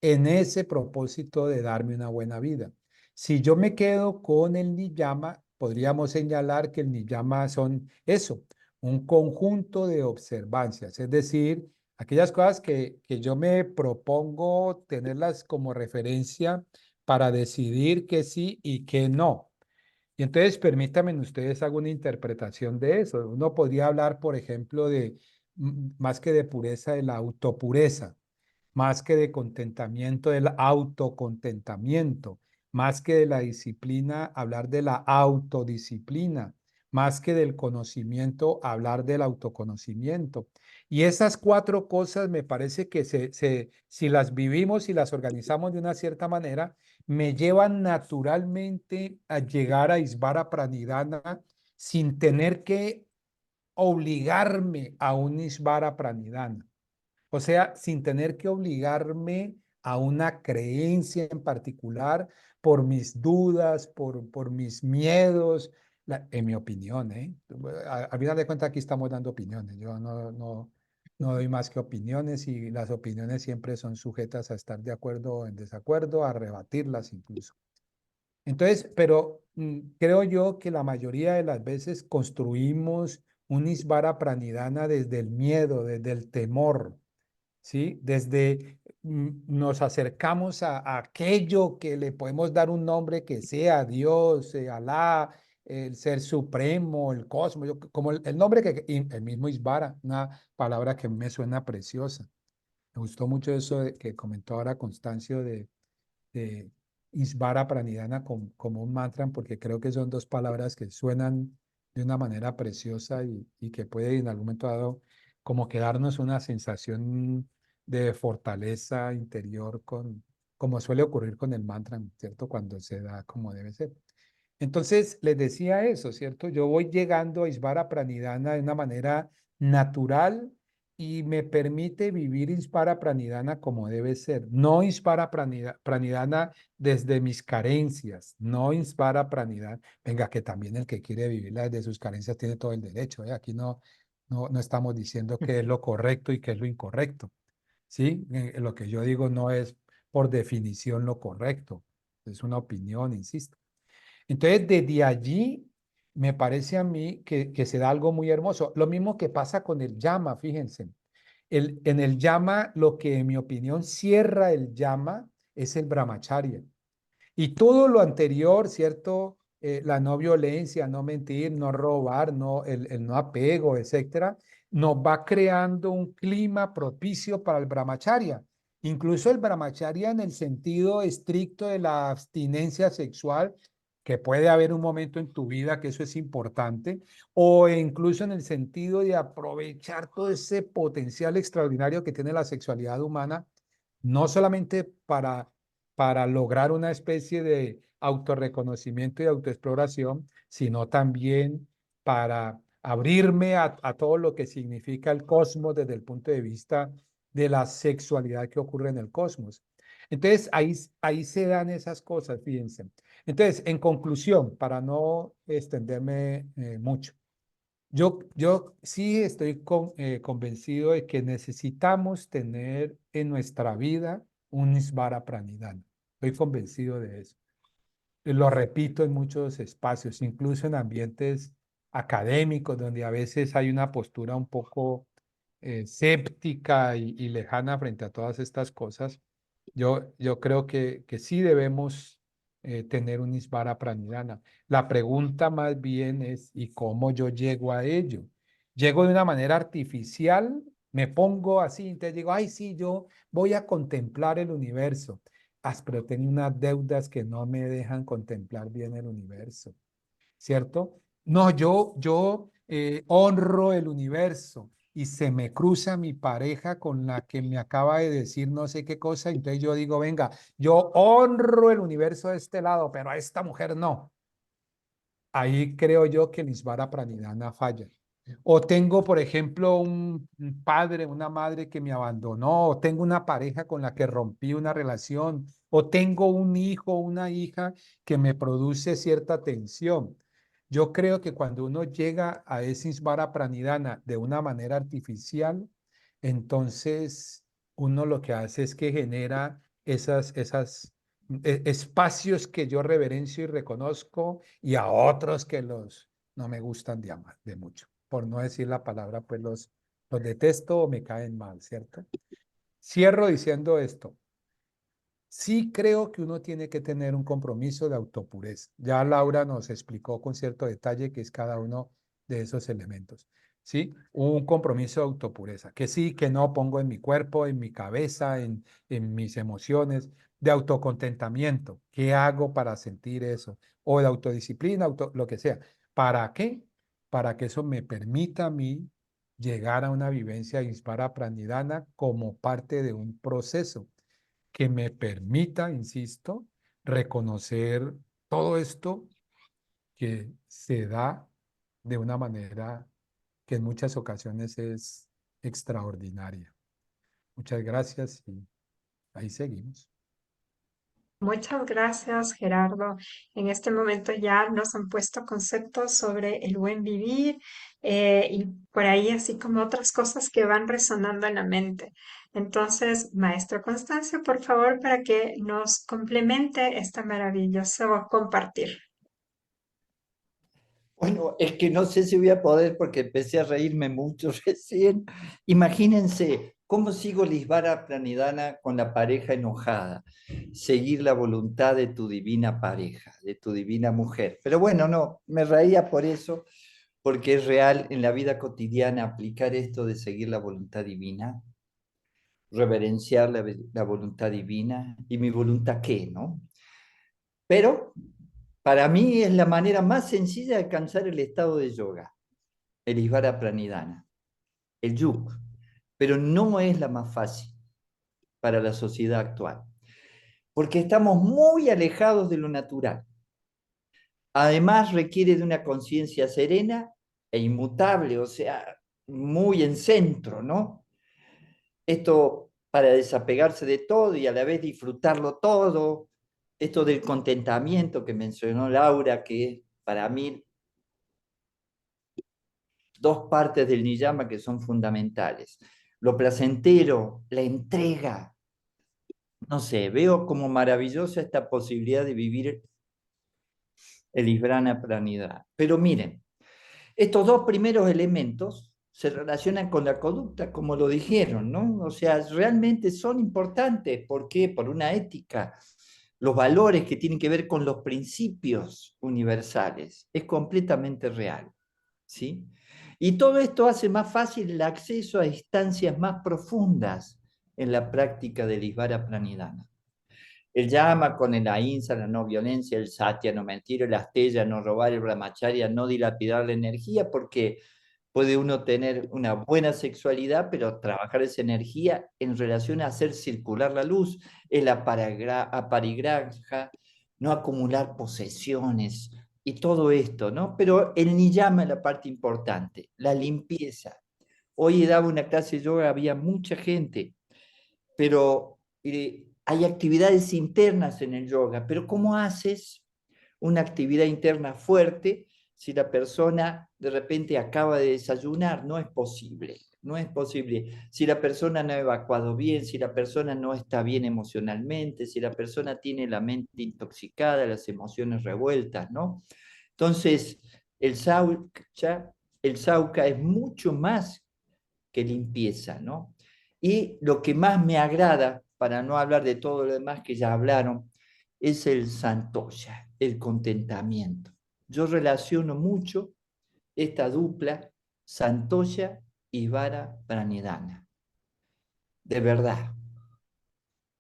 en ese propósito de darme una buena vida. Si yo me quedo con el niyama, podríamos señalar que el niyama son eso, un conjunto de observancias, es decir, aquellas cosas que yo me propongo tenerlas como referencia para decidir que sí y que no. Y entonces permítanme ustedes hago una interpretación de eso. Uno podría hablar, por ejemplo, de más que de pureza, de la autopureza, más que de contentamiento, del autocontentamiento, más que de la disciplina, hablar de la autodisciplina, más que del conocimiento, hablar del autoconocimiento. Y esas cuatro cosas me parece que si las vivimos y las organizamos de una cierta manera, me llevan naturalmente a llegar a Isvara Pranidhana sin tener que obligarme a un Isvara Pranidhana. O sea, sin tener que obligarme a una creencia en particular por mis dudas, por mis miedos, en mi opinión, ¿eh? A final de cuentas aquí estamos dando opiniones. Yo no doy más que opiniones y las opiniones siempre son sujetas a estar de acuerdo o en desacuerdo, a rebatirlas incluso. Entonces, pero creo yo que la mayoría de las veces construimos un Isvara Pranidhana desde el miedo, desde el temor. ¿Sí? Desde nos acercamos a aquello que le podemos dar un nombre que sea Dios, Alá, el Ser Supremo, el Cosmos, como el nombre el mismo Isvara, una palabra que me suena preciosa. Me gustó mucho eso que comentó ahora Constancio de Isvara Pranidhana como un mantra, porque creo que son dos palabras que suenan de una manera preciosa y que puede en algún momento dado como que darnos una sensación de fortaleza interior como suele ocurrir con el mantra, ¿cierto? Cuando se da como debe ser. Entonces, les decía eso, ¿cierto? Yo voy llegando a Isvara Pranidhana de una manera natural y me permite vivir Ispara Pranidhana como debe ser. No Ispara Pranidhana desde mis carencias, no Ispara Pranidhana. Venga, que también el que quiere vivirla desde sus carencias tiene todo el derecho. ¿Eh? Aquí no estamos diciendo qué es lo correcto y qué es lo incorrecto. ¿Sí? Lo que yo digo no es por definición lo correcto. Es una opinión, insisto. Entonces, desde allí me parece a mí que se da algo muy hermoso. Lo mismo que pasa con el llama, fíjense. En el llama, lo que en mi opinión cierra el llama es el brahmacharya. Y todo lo anterior, ¿cierto? La no violencia, no mentir, no robar, el no apego, etcétera, nos va creando un clima propicio para el brahmacharya. Incluso el brahmacharya en el sentido estricto de la abstinencia sexual, que puede haber un momento en tu vida que eso es importante, o incluso en el sentido de aprovechar todo ese potencial extraordinario que tiene la sexualidad humana, no solamente para lograr una especie de autorreconocimiento y autoexploración, sino también para abrirme a todo lo que significa el cosmos desde el punto de vista de la sexualidad que ocurre en el cosmos. Entonces, ahí se dan esas cosas, fíjense. Entonces, en conclusión, para no extenderme mucho, yo sí estoy convencido de que necesitamos tener en nuestra vida un Isvara Pranidhana. Estoy convencido de eso. Lo repito en muchos espacios, incluso en ambientes académicos, donde a veces hay una postura un poco escéptica y lejana frente a todas estas cosas. Yo creo que sí debemos tener un Isvara Pranidhana. La pregunta más bien es, ¿y cómo yo llego a ello? ¿Llego de una manera artificial? ¿Me pongo así? Entonces digo, ay, sí, yo voy a contemplar el universo. Pero tengo unas deudas que no me dejan contemplar bien el universo, ¿cierto? No, yo honro el universo y se me cruza mi pareja con la que me acaba de decir no sé qué cosa, entonces yo digo, venga, yo honro el universo de este lado, pero a esta mujer no. Ahí creo yo que el Isvara Pranidhana falla. O tengo, por ejemplo, un padre, una madre que me abandonó, o tengo una pareja con la que rompí una relación, o tengo un hijo, una hija que me produce cierta tensión. Yo creo que cuando uno llega a ese Isvara Pranidhana de una manera artificial, entonces uno lo que hace es que genera esas espacios que yo reverencio y reconozco y a otros que no me gustan de amar, de mucho. Por no decir la palabra, pues los detesto o me caen mal, ¿cierto? Cierro diciendo esto. Sí creo que uno tiene que tener un compromiso de autopureza. Ya Laura nos explicó con cierto detalle qué es cada uno de esos elementos. ¿Sí? Un compromiso de autopureza. Que sí, que no pongo en mi cuerpo, en mi cabeza, en mis emociones, de autocontentamiento. ¿Qué hago para sentir eso? O de autodisciplina, lo que sea. ¿Para qué? Para que eso me permita a mí llegar a una vivencia Isvara Pranidhana como parte de un proceso que me permita, insisto, reconocer todo esto que se da de una manera que en muchas ocasiones es extraordinaria. Muchas gracias y ahí seguimos. Muchas gracias, Gerardo. En este momento ya nos han puesto conceptos sobre el buen vivir y por ahí así como otras cosas que van resonando en la mente. Entonces, maestro Constancio, por favor, para que nos complemente este maravilloso compartir. Bueno, es que no sé si voy a poder porque empecé a reírme mucho recién. Imagínense cómo sigo Lisvara Pranidhana con la pareja enojada. Seguir la voluntad de tu divina pareja, de tu divina mujer. Pero bueno, no, me reía por eso, porque es real en la vida cotidiana aplicar esto de seguir la voluntad divina, reverenciar la voluntad divina y mi voluntad qué, ¿no? Pero para mí es la manera más sencilla de alcanzar el estado de yoga, el Isvara Pranidhana, el yug, pero no es la más fácil para la sociedad actual, porque estamos muy alejados de lo natural. Además requiere de una conciencia serena e inmutable, o sea, muy en centro, ¿no? Esto para desapegarse de todo y a la vez disfrutarlo todo, esto del contentamiento que mencionó Laura, que para mí dos partes del niyama que son fundamentales. Lo placentero, la entrega. No sé, veo como maravillosa esta posibilidad de vivir el Isvara Pranidhana. Pero miren, estos dos primeros elementos se relacionan con la conducta, como lo dijeron, ¿no? O sea, realmente son importantes. ¿Por qué? Por una ética, los valores que tienen que ver con los principios universales. Es completamente real, ¿sí? Y todo esto hace más fácil el acceso a instancias más profundas en la práctica del Isvara Pranidhana. El Yama con el ahimsa, la no violencia, el satya, no mentir, el asteya, no robar, el brahmacharya, no dilapidar la energía, porque puede uno tener una buena sexualidad, pero trabajar esa energía en relación a hacer circular la luz, el aparigraha, no acumular posesiones, y todo esto, ¿no? Pero el niyama es la parte importante, la limpieza. Hoy daba una clase de yoga, había mucha gente, pero hay actividades internas en el yoga, pero ¿cómo haces una actividad interna fuerte si la persona de repente acaba de desayunar? No es posible, no es posible. Si la persona no ha evacuado bien, si la persona no está bien emocionalmente, si la persona tiene la mente intoxicada, las emociones revueltas, ¿no? Entonces, el sauca es mucho más que limpieza, ¿no? Y lo que más me agrada, para no hablar de todo lo demás que ya hablaron, es el santoya, el contentamiento. Yo relaciono mucho esta dupla, santoya y vara pranidhana. De verdad.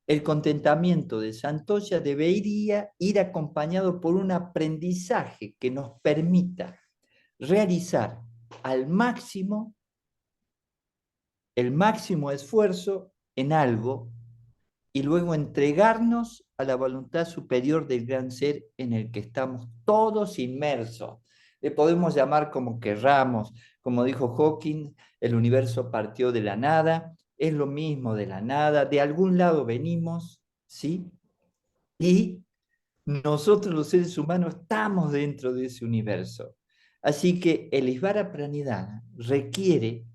El contentamiento de santoya debería ir acompañado por un aprendizaje que nos permita realizar al máximo el máximo esfuerzo en algo y luego entregarnos a la voluntad superior del gran ser en el que estamos todos inmersos. Le podemos llamar como querramos, como dijo Hawking, el universo partió de la nada, es lo mismo de la nada, de algún lado venimos, ¿sí? Y nosotros los seres humanos estamos dentro de ese universo. Así que el Isvara Pranidhana requiere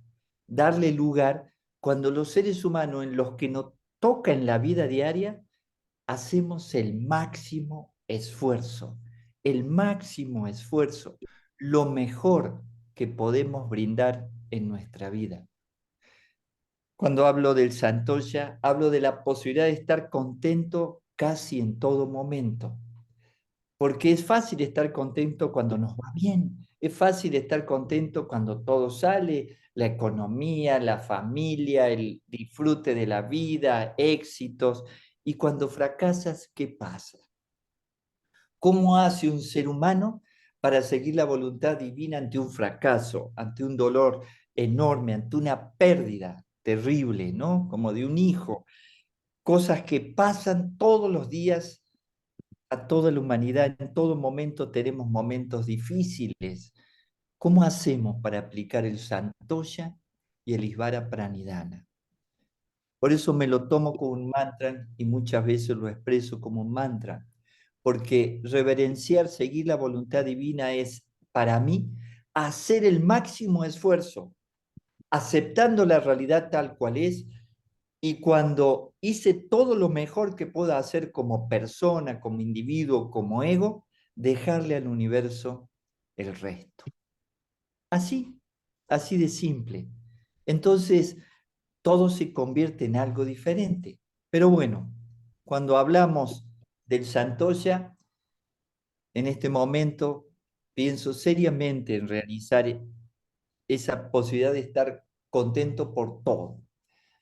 darle lugar cuando los seres humanos en los que nos toca en la vida diaria hacemos el máximo esfuerzo, lo mejor que podemos brindar en nuestra vida. Cuando hablo del Santoya, hablo de la posibilidad de estar contento casi en todo momento. Porque es fácil estar contento cuando nos va bien, es fácil estar contento cuando todo sale, la economía, la familia, el disfrute de la vida, éxitos. Y cuando fracasas, ¿qué pasa? ¿Cómo hace un ser humano para seguir la voluntad divina ante un fracaso, ante un dolor enorme, ante una pérdida terrible, ¿no? Como de un hijo? Cosas que pasan todos los días a toda la humanidad. En todo momento tenemos momentos difíciles. ¿Cómo hacemos para aplicar el Santoya y el Isvara Pranidhana? Por eso me lo tomo como un mantra y muchas veces lo expreso como un mantra, porque reverenciar, seguir la voluntad divina es, para mí, hacer el máximo esfuerzo, aceptando la realidad tal cual es, y cuando hice todo lo mejor que pueda hacer como persona, como individuo, como ego, dejarle al universo el resto. Así, así de simple. Entonces, todo se convierte en algo diferente. Pero bueno, cuando hablamos del Santoya, en este momento pienso seriamente en realizar esa posibilidad de estar contento por todo.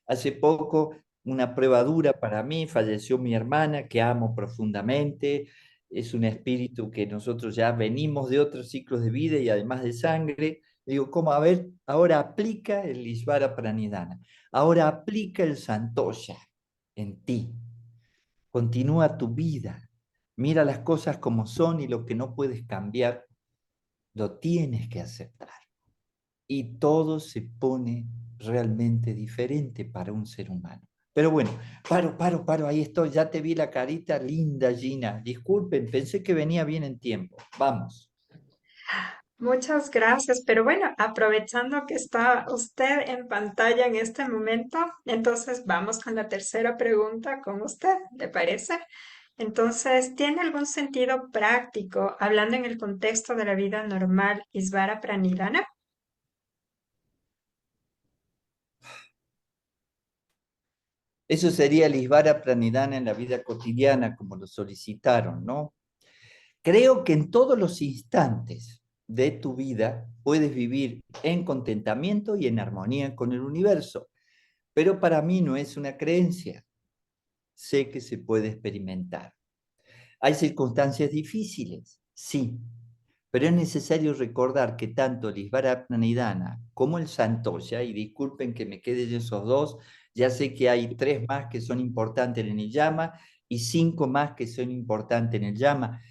Hace poco, una prueba dura para mí, falleció mi hermana, que amo profundamente, es un espíritu que nosotros ya venimos de otros ciclos de vida y además de sangre. Digo, ¿cómo? A ver, ahora aplica el Isvara Pranidhana, ahora aplica el Santoya en ti, continúa tu vida, mira las cosas como son y lo que no puedes cambiar, lo tienes que aceptar. Y todo se pone realmente diferente para un ser humano. Pero bueno, paro, ahí estoy, ya te vi la carita linda, Gina. Disculpen, pensé que venía bien en tiempo. Vamos. Muchas gracias, pero bueno, aprovechando que está usted en pantalla en este momento, entonces vamos con la tercera pregunta con usted, ¿le parece? Entonces, ¿tiene algún sentido práctico, hablando en el contexto de la vida normal, Isvara Pranidhana? Eso sería el Isvara Pranidhana en la vida cotidiana, como lo solicitaron, ¿no? Creo que en todos los instantes de tu vida puedes vivir en contentamiento y en armonía con el universo, pero para mí no es una creencia. Sé que se puede experimentar. ¿Hay circunstancias difíciles? Sí, pero es necesario recordar que tanto el Isvara Pranidhana como el Santoya, y disculpen que me quede en esos dos, ya sé que hay 3 más que son importantes en el Yama y 5 más que son importantes en el Yama,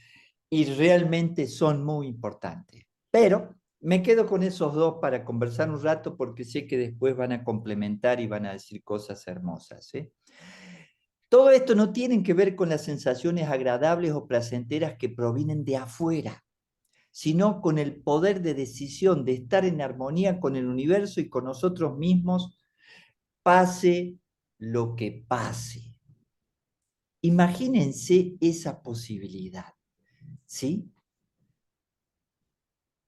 y realmente son muy importantes. Pero me quedo con esos dos para conversar un rato porque sé que después van a complementar y van a decir cosas hermosas, ¿eh? Todo esto no tiene que ver con las sensaciones agradables o placenteras que provienen de afuera, sino con el poder de decisión de estar en armonía con el universo y con nosotros mismos, pase lo que pase. Imagínense esa posibilidad, ¿sí?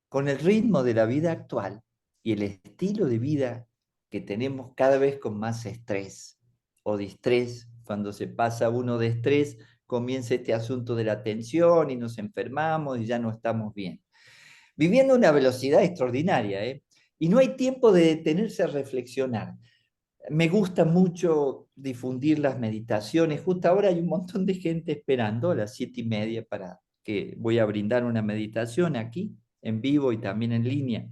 Con el ritmo de la vida actual y el estilo de vida que tenemos cada vez con más estrés o distrés, cuando se pasa uno de estrés, comienza este asunto de la tensión y nos enfermamos y ya no estamos bien. Viviendo a una velocidad extraordinaria, ¿eh? Y no hay tiempo de detenerse a reflexionar. Me gusta mucho difundir las meditaciones. Justo ahora hay un montón de gente esperando a las 7:30 para que voy a brindar una meditación aquí, en vivo y también en línea.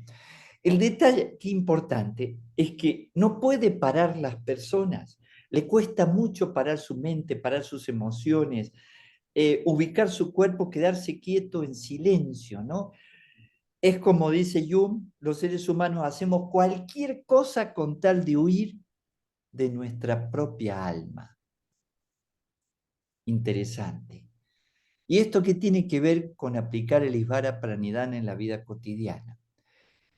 El detalle que importante es que no puede parar las personas. Le cuesta mucho parar su mente, parar sus emociones, ubicar su cuerpo, quedarse quieto en silencio, ¿no? Es como dice Jung, los seres humanos hacemos cualquier cosa con tal de huir de nuestra propia alma. Interesante. ¿Y esto qué tiene que ver con aplicar el Isvara Pranidhana en la vida cotidiana?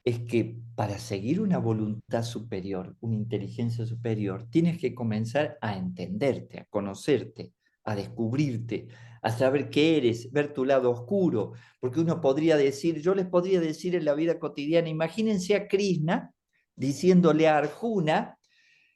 Es que para seguir una voluntad superior, una inteligencia superior, tienes que comenzar a entenderte, a conocerte, a descubrirte, a saber qué eres, ver tu lado oscuro, porque uno podría decir, yo les podría decir en la vida cotidiana, imagínense a Krishna diciéndole a Arjuna,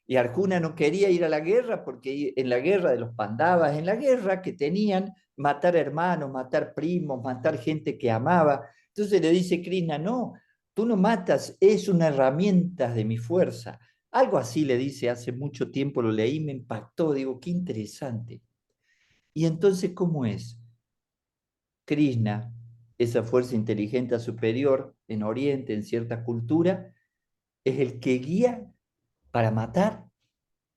y Arjuna no quería ir a la guerra porque en la guerra de los Pandavas, en la guerra que tenían, matar hermanos, matar primos, matar gente que amaba. Entonces le dice Krishna, no, tú no matas, es una herramienta de mi fuerza. Algo así le dice, hace mucho tiempo lo leí, me impactó, digo, qué interesante. Y entonces, ¿cómo es? Krishna, esa fuerza inteligente superior en Oriente, en cierta cultura, es el que guía para matar.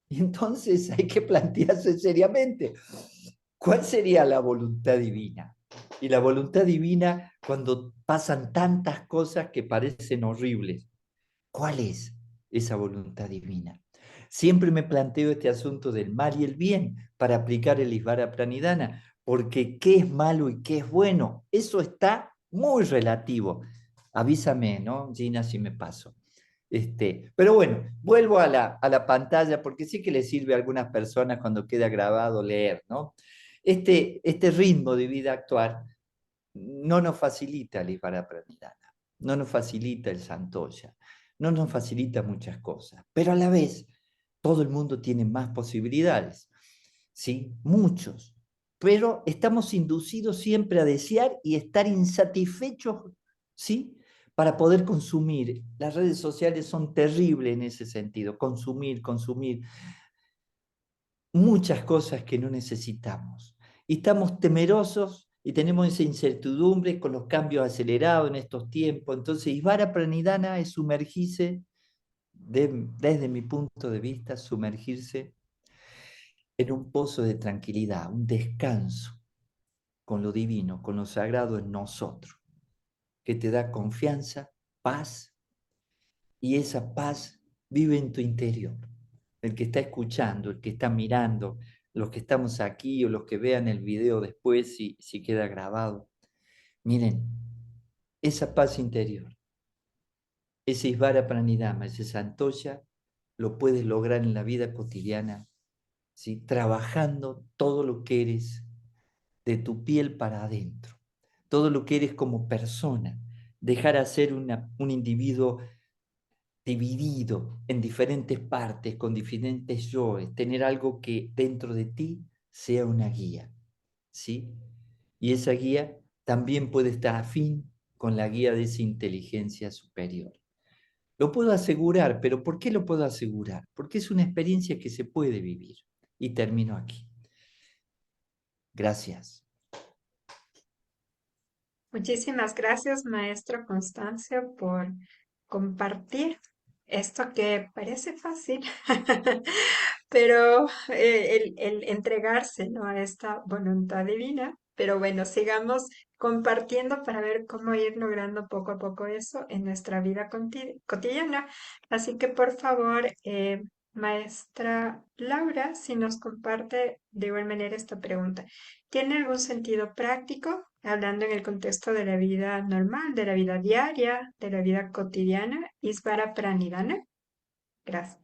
Y entonces hay que plantearse seriamente, ¿cuál sería la voluntad divina? Y la voluntad divina, cuando pasan tantas cosas que parecen horribles, ¿cuál es esa voluntad divina? Siempre me planteo este asunto del mal y el bien para aplicar el Isvara Pranidhana, porque qué es malo y qué es bueno, eso está muy relativo. Avísame, ¿no, Gina, si me paso? Pero bueno, vuelvo a la pantalla porque sí que le sirve a algunas personas cuando queda grabado leer, ¿no? Este ritmo de vida actual no nos facilita el Isvara Pranidhana, no nos facilita el Santoya, no nos facilita muchas cosas, pero a la vez todo el mundo tiene más posibilidades, ¿sí? Muchos, pero estamos inducidos siempre a desear y estar insatisfechos, ¿sí? Para poder consumir. Las redes sociales son terribles en ese sentido, consumir, consumir muchas cosas que no necesitamos. Y estamos temerosos y tenemos esa incertidumbre con los cambios acelerados en estos tiempos. Entonces, Isvara Pranidhana es sumergirse, desde mi punto de vista, sumergirse en un pozo de tranquilidad, un descanso con lo divino, con lo sagrado en nosotros, que te da confianza, paz, y esa paz vive en tu interior. El que está escuchando, el que está mirando, los que estamos aquí o los que vean el video después, si queda grabado. Miren, esa paz interior, ese Isvara Pranidhana, ese Santoya, lo puedes lograr en la vida cotidiana, ¿sí? Trabajando todo lo que eres de tu piel para adentro, todo lo que eres como persona, dejar de ser un individuo dividido en diferentes partes, con diferentes yoes, tener algo que dentro de ti sea una guía, ¿sí? Y esa guía también puede estar afín con la guía de esa inteligencia superior. Lo puedo asegurar, pero ¿por qué lo puedo asegurar? Porque es una experiencia que se puede vivir. Y termino aquí. Gracias. Muchísimas gracias, maestro Constancio, por compartir esto que parece fácil, pero el entregarse, ¿no? A esta voluntad divina. Pero bueno, sigamos compartiendo para ver cómo ir logrando poco a poco eso en nuestra vida cotidiana. Así que por favor, maestra Laura, si nos comparte de igual manera esta pregunta. ¿Tiene algún sentido práctico, hablando en el contexto de la vida normal, de la vida diaria, de la vida cotidiana, Isvara Pranidhana? Gracias.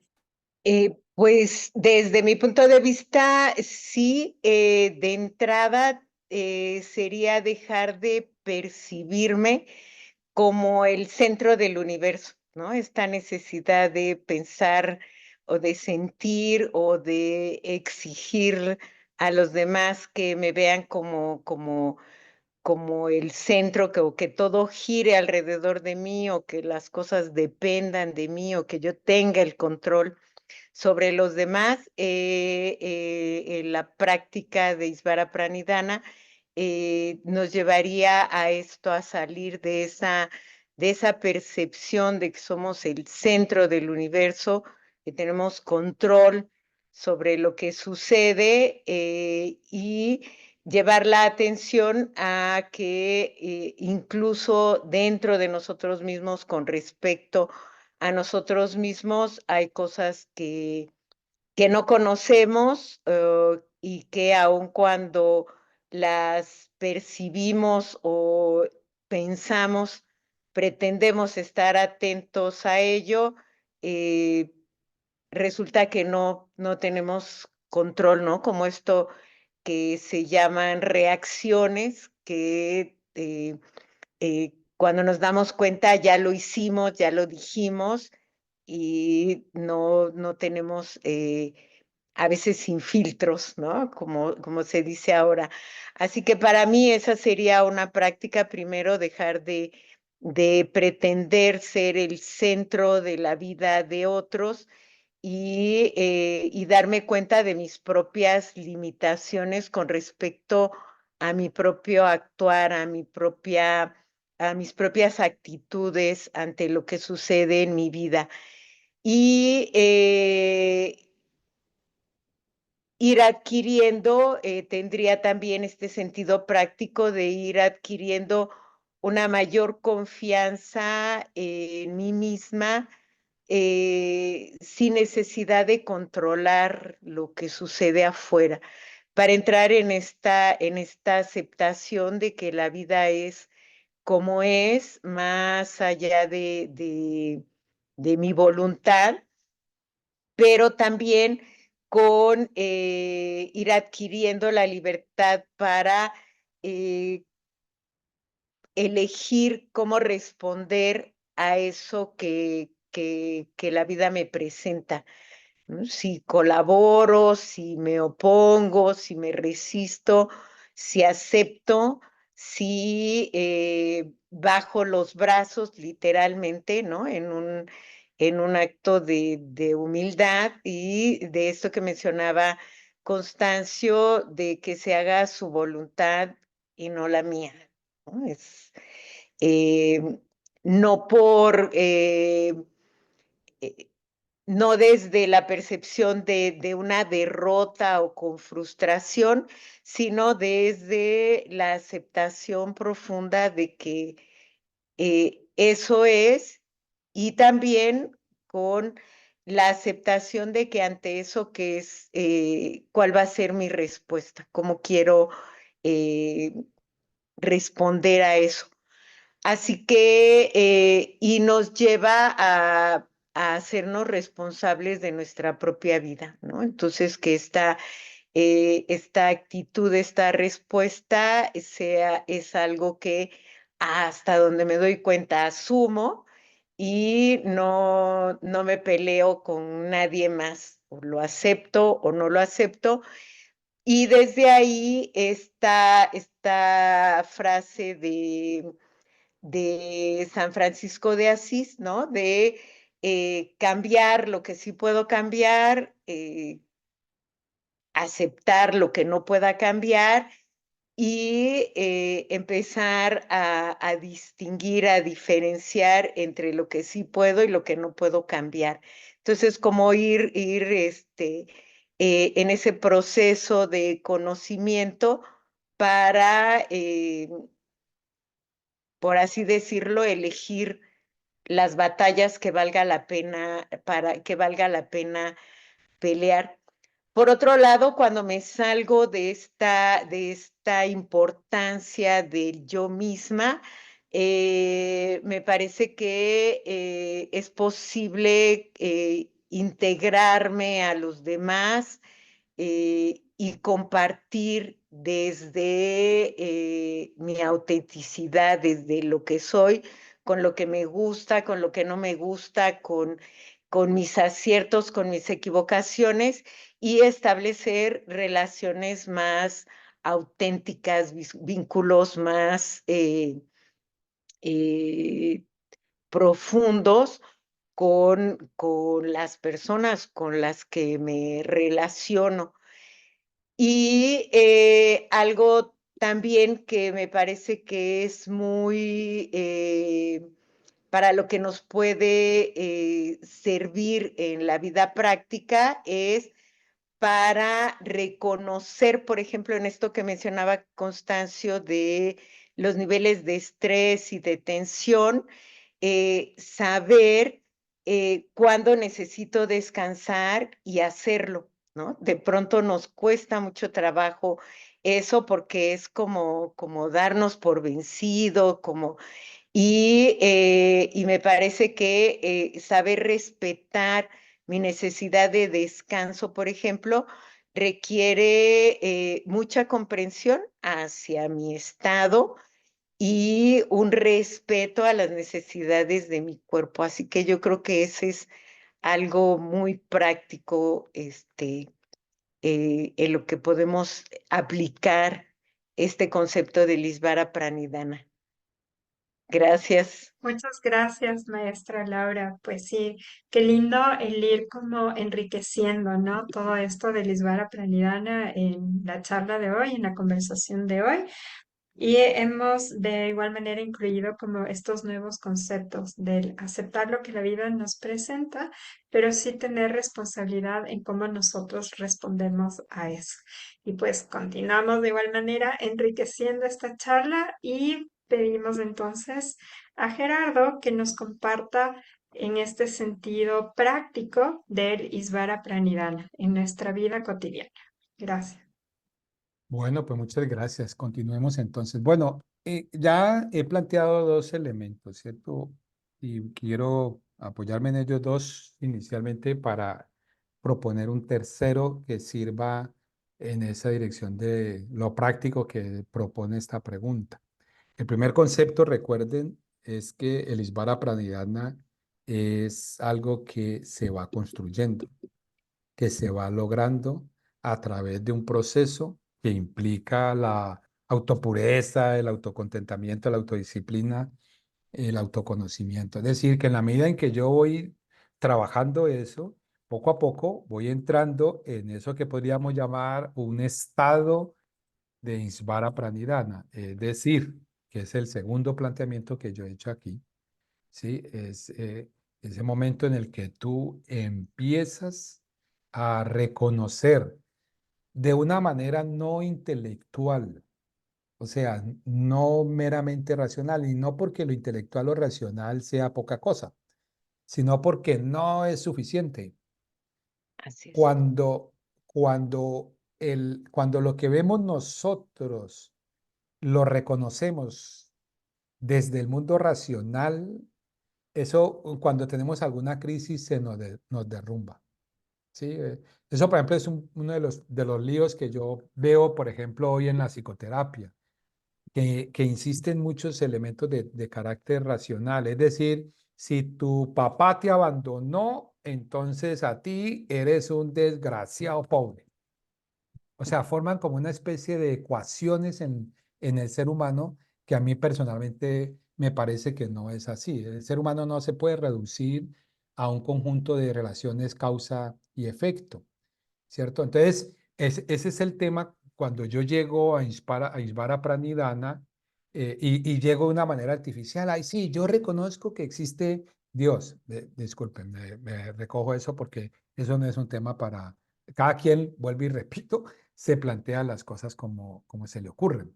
Pues desde mi punto de vista, sí, de entrada sería dejar de percibirme como el centro del universo, ¿no? Esta necesidad de pensar o de sentir o de exigir a los demás que me vean como el centro, o que todo gire alrededor de mí, o que las cosas dependan de mí, o que yo tenga el control sobre los demás. En la práctica de Isvara Pranidhana nos llevaría a esto, a salir de esa percepción de que somos el centro del universo, que tenemos control sobre lo que sucede, y llevar la atención a que incluso dentro de nosotros mismos, con respecto a nosotros mismos, hay cosas que no conocemos, y que aun cuando las percibimos o pensamos, pretendemos estar atentos a ello, eh, resulta que no tenemos control, ¿no? Como esto que se llaman reacciones, que cuando nos damos cuenta ya lo hicimos, ya lo dijimos, y no tenemos a veces sin filtros, ¿no? Como se dice ahora. Así que para mí esa sería una práctica: primero, dejar de pretender ser el centro de la vida de otros, y darme cuenta de mis propias limitaciones con respecto a mi propio actuar, a mis propias actitudes ante lo que sucede en mi vida. Y ir adquiriendo, tendría también este sentido práctico de ir adquiriendo una mayor confianza en mí misma, sin necesidad de controlar lo que sucede afuera, para entrar en esta aceptación de que la vida es como es, más allá de mi voluntad, pero también con ir adquiriendo la libertad para elegir cómo responder a eso que la vida me presenta, ¿no? Si colaboro, si me opongo, si me resisto, si acepto, si bajo los brazos literalmente, ¿no? En un acto de humildad, y de esto que mencionaba Constancio, de que se haga su voluntad y no la mía, ¿no? Eh, no eh, no desde la percepción de una derrota o con frustración, sino desde la aceptación profunda de que eso es, y también con la aceptación de que ante eso que es, cuál va a ser mi respuesta, cómo quiero eh, responder a eso. Así que, y nos lleva a hacernos responsables de nuestra propia vida, ¿no? Entonces, que esta actitud, esta respuesta es algo que, hasta donde me doy cuenta, asumo, y no me peleo con nadie más. O lo acepto o no lo acepto. Y desde ahí esta frase de San Francisco de Asís, ¿no? De cambiar lo que sí puedo cambiar, aceptar lo que no pueda cambiar, y empezar a distinguir, a diferenciar entre lo que sí puedo y lo que no puedo cambiar. Entonces, como ir en ese proceso de conocimiento para, por así decirlo, elegir las batallas que valga la pena, para que valga la pena pelear. Por otro lado, cuando me salgo de esta importancia del yo misma, me parece que es posible integrarme a los demás y compartir desde mi autenticidad, desde lo que soy, con lo que me gusta, con lo que no me gusta, con mis aciertos, con mis equivocaciones y establecer relaciones más auténticas, vínculos más eh, profundos con las personas con las que me relaciono. Y algo también que me parece que es muy para lo que nos puede servir en la vida práctica es para reconocer, por ejemplo, en esto que mencionaba Constancio de los niveles de estrés y de tensión, saber cuándo necesito descansar y hacerlo, ¿no? De pronto nos cuesta mucho trabajo eso porque es como darnos por vencido, y me parece que saber respetar mi necesidad de descanso, por ejemplo, requiere mucha comprensión hacia mi estado y un respeto a las necesidades de mi cuerpo. Así que yo creo que ese es algo muy práctico, en lo que podemos aplicar este concepto de Lisvara Pranidhana. Gracias. Muchas gracias, maestra Laura. Pues sí, qué lindo el ir como enriqueciendo, ¿no? Todo esto de Lisvara Pranidhana en la charla de hoy, en la conversación de hoy. Y hemos de igual manera incluido como estos nuevos conceptos del aceptar lo que la vida nos presenta, pero sí tener responsabilidad en cómo nosotros respondemos a eso. Y pues continuamos de igual manera enriqueciendo esta charla y pedimos entonces a Gerardo que nos comparta en este sentido práctico del Isvara Pranidhana en nuestra vida cotidiana. Gracias. Bueno, pues muchas gracias. Continuemos entonces. Bueno, ya he planteado dos elementos, ¿cierto? Y quiero apoyarme en ellos dos inicialmente para proponer un tercero que sirva en esa dirección de lo práctico que propone esta pregunta. El primer concepto, recuerden, es que el Isvara Pranidhana es algo que se va construyendo, que se va logrando a través de un proceso que implica la autopureza, el autocontentamiento, la autodisciplina, el autoconocimiento. Es decir, que en la medida en que yo voy trabajando eso, poco a poco voy entrando en eso que podríamos llamar un estado de Isvara Pranidhana, es decir, que es el segundo planteamiento que yo he hecho aquí, ¿sí? Es ese momento en el que tú empiezas a reconocer de una manera no intelectual, o sea, no meramente racional, y no porque lo intelectual o racional sea poca cosa, sino porque no es suficiente. Así es. Cuando lo que vemos nosotros lo reconocemos desde el mundo racional, eso cuando tenemos alguna crisis se nos derrumba. ¿Sí? Eso, por ejemplo, es uno de los líos que yo veo, por ejemplo, hoy en la psicoterapia, que insiste en muchos elementos de carácter racional. Es decir, si tu papá te abandonó, entonces a ti eres un desgraciado pobre. O sea, forman como una especie de ecuaciones en el ser humano que a mí personalmente me parece que no es así. El ser humano no se puede reducir a un conjunto de relaciones causa y efecto, ¿cierto? Entonces, ese es el tema cuando yo llego a Isvara Pranidhana y llego de una manera artificial. Ay, sí, yo reconozco que existe Dios. Disculpen, me recojo eso porque eso no es un tema Cada quien, vuelvo y repito, se plantea las cosas como se le ocurren,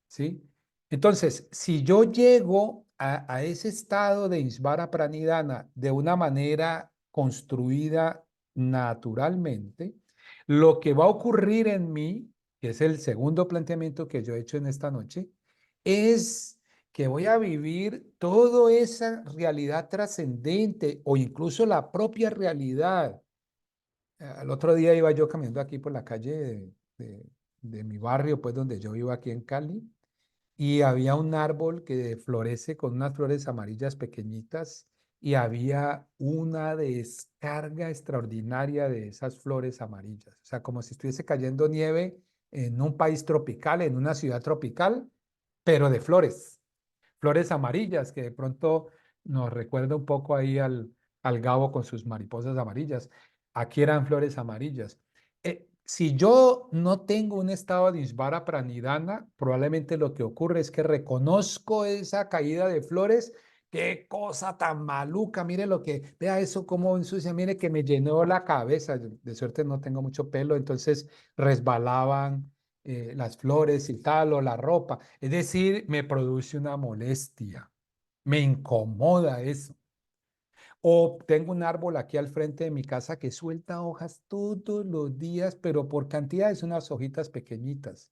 ¿sí? Entonces, si yo llego a ese estado de Isvara Pranidhana de una manera construida naturalmente, lo que va a ocurrir en mí, que es el segundo planteamiento que yo he hecho en esta noche, es que voy a vivir toda esa realidad trascendente o incluso la propia realidad. El otro día iba yo caminando aquí por la calle de mi barrio, pues donde yo vivo aquí en Cali, y había un árbol que florece con unas flores amarillas pequeñitas y había una descarga extraordinaria de esas flores amarillas. O sea, como si estuviese cayendo nieve en un país tropical, en una ciudad tropical, pero de flores, flores amarillas, que de pronto nos recuerda un poco ahí al Gabo con sus mariposas amarillas. Aquí eran flores amarillas. Si yo no tengo un estado de Isvara Pranidhana, probablemente lo que ocurre es que reconozco esa caída de flores. Qué cosa tan maluca, mire lo que, vea eso cómo ensucia, mire que me llenó la cabeza. De suerte no tengo mucho pelo, entonces resbalaban las flores y tal, o la ropa. Es decir, me produce una molestia, me incomoda eso. O tengo un árbol aquí al frente de mi casa que suelta hojas todos los días, pero por cantidades, unas hojitas pequeñitas.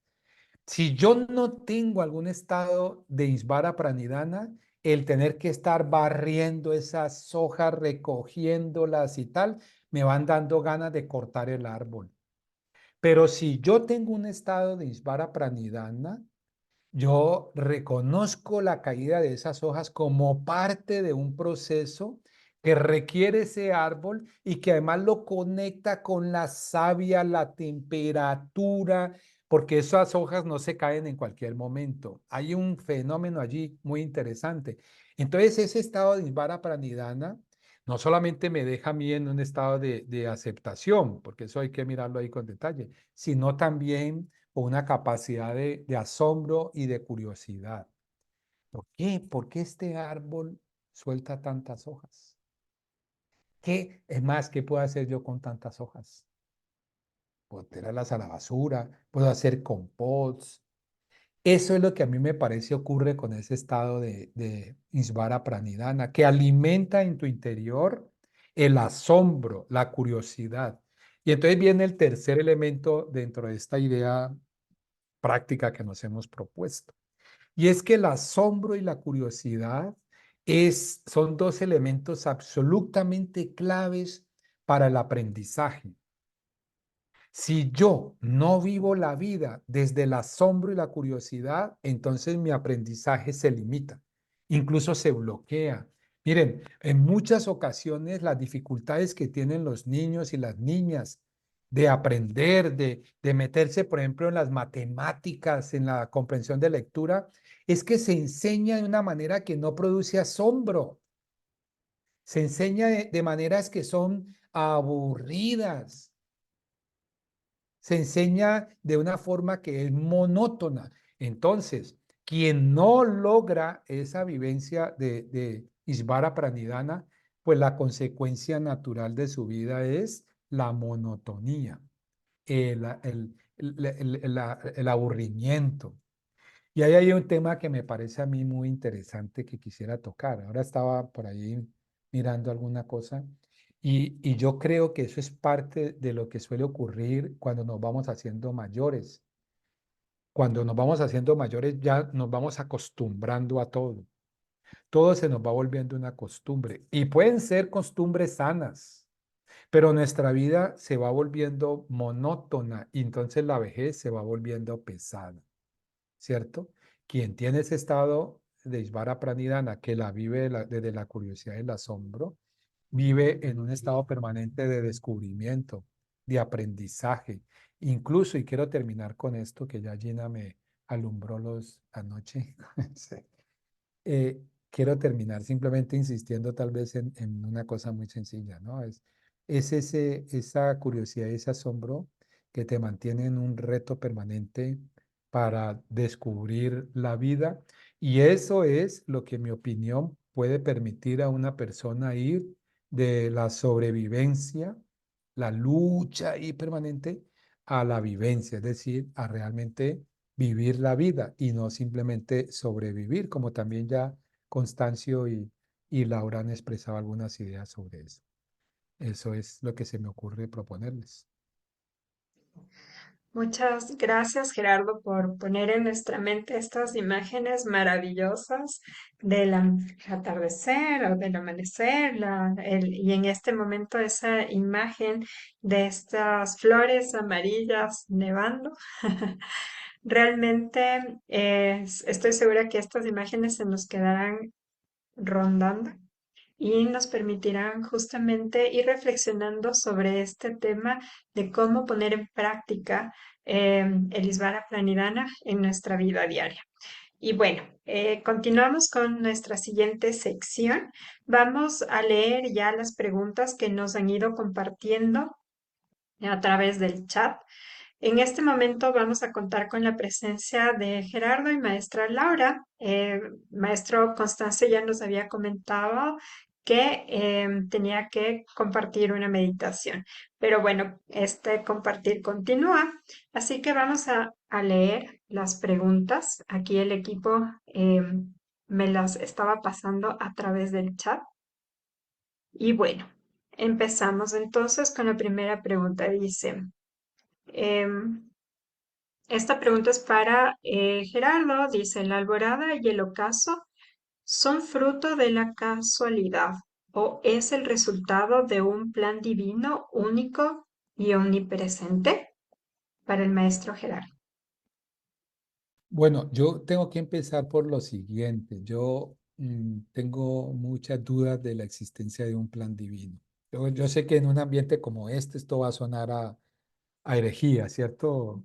Si yo no tengo algún estado de Isvara Pranidhana, el tener que estar barriendo esas hojas, recogiéndolas y tal, me van dando ganas de cortar el árbol. Pero si yo tengo un estado de Isvara Pranidhana, yo reconozco la caída de esas hojas como parte de un proceso que requiere ese árbol y que además lo conecta con la savia, la temperatura, porque esas hojas no se caen en cualquier momento. Hay un fenómeno allí muy interesante. Entonces, ese estado de Isvara Pranidhana no solamente me deja a mí en un estado de aceptación, porque eso hay que mirarlo ahí con detalle, sino también con una capacidad de asombro y de curiosidad. ¿Por qué? ¿Por qué este árbol suelta tantas hojas? ¿Qué es más? ¿Qué puedo hacer yo con tantas hojas? Puedo tirarlas a la basura, puedo hacer compost. Eso es lo que a mí me parece ocurre con ese estado de Isvara Pranidhana, que alimenta en tu interior el asombro, la curiosidad. Y entonces viene el tercer elemento dentro de esta idea práctica que nos hemos propuesto. Y es que el asombro y la curiosidad son dos elementos absolutamente claves para el aprendizaje. Si yo no vivo la vida desde el asombro y la curiosidad, entonces mi aprendizaje se limita, incluso se bloquea. Miren, en muchas ocasiones las dificultades que tienen los niños y las niñas de aprender, de meterse, por ejemplo, en las matemáticas, en la comprensión de lectura, es que se enseña de una manera que no produce asombro. Se enseña de maneras que son aburridas. Se enseña de una forma que es monótona. Entonces, quien no logra esa vivencia de Isvara Pranidhana, pues la consecuencia natural de su vida es la monotonía, el aburrimiento. Y ahí hay un tema que me parece a mí muy interesante que quisiera tocar. Ahora estaba por ahí mirando alguna cosa y yo creo que eso es parte de lo que suele ocurrir cuando nos vamos haciendo mayores. Cuando nos vamos haciendo mayores ya nos vamos acostumbrando a todo. Todo se nos va volviendo una costumbre y pueden ser costumbres sanas, pero nuestra vida se va volviendo monótona y entonces la vejez se va volviendo pesada. ¿Cierto? Quien tiene ese estado de Isvara Pranidhana, que la vive desde la curiosidad y el asombro, vive en un estado permanente de descubrimiento, de aprendizaje. Incluso, y quiero terminar con esto, que ya Gina me alumbró anoche. Sí. Quiero terminar simplemente insistiendo tal vez en una cosa muy sencilla, ¿no? Es esa curiosidad y ese asombro que te mantiene en un reto permanente para descubrir la vida. Y eso es lo que, en mi opinión, puede permitir a una persona ir de la sobrevivencia, la lucha ahí permanente, a la vivencia, es decir, a realmente vivir la vida y no simplemente sobrevivir, como también ya Constancio y Laura han expresado algunas ideas sobre eso. Eso es lo que se me ocurre proponerles. Muchas gracias, Gerardo, por poner en nuestra mente estas imágenes maravillosas del atardecer o del amanecer, y en este momento esa imagen de estas flores amarillas nevando. Realmente estoy segura que estas imágenes se nos quedarán rondando y nos permitirán justamente ir reflexionando sobre este tema de cómo poner en práctica el Isvara Pranidhana en nuestra vida diaria. Y bueno, continuamos con nuestra siguiente sección. Vamos a leer ya las preguntas que nos han ido compartiendo a través del chat. En este momento vamos a contar con la presencia de Gerardo y maestra Laura. Maestro Constancio ya nos había comentado que tenía que compartir una meditación, pero bueno, este compartir continúa, así que vamos a leer las preguntas. Aquí el equipo me las estaba pasando a través del chat. Y bueno, empezamos entonces con la primera pregunta. Dice... em, esta pregunta es para Gerardo. Dice, ¿la alborada y el ocaso son fruto de la casualidad o es el resultado de un plan divino único y omnipresente? Para el maestro Gerardo. Bueno, yo tengo que empezar por lo siguiente. Yo tengo muchas dudas de la existencia de un plan divino. Yo sé que en un ambiente como este esto va a sonar a herejía, ¿cierto?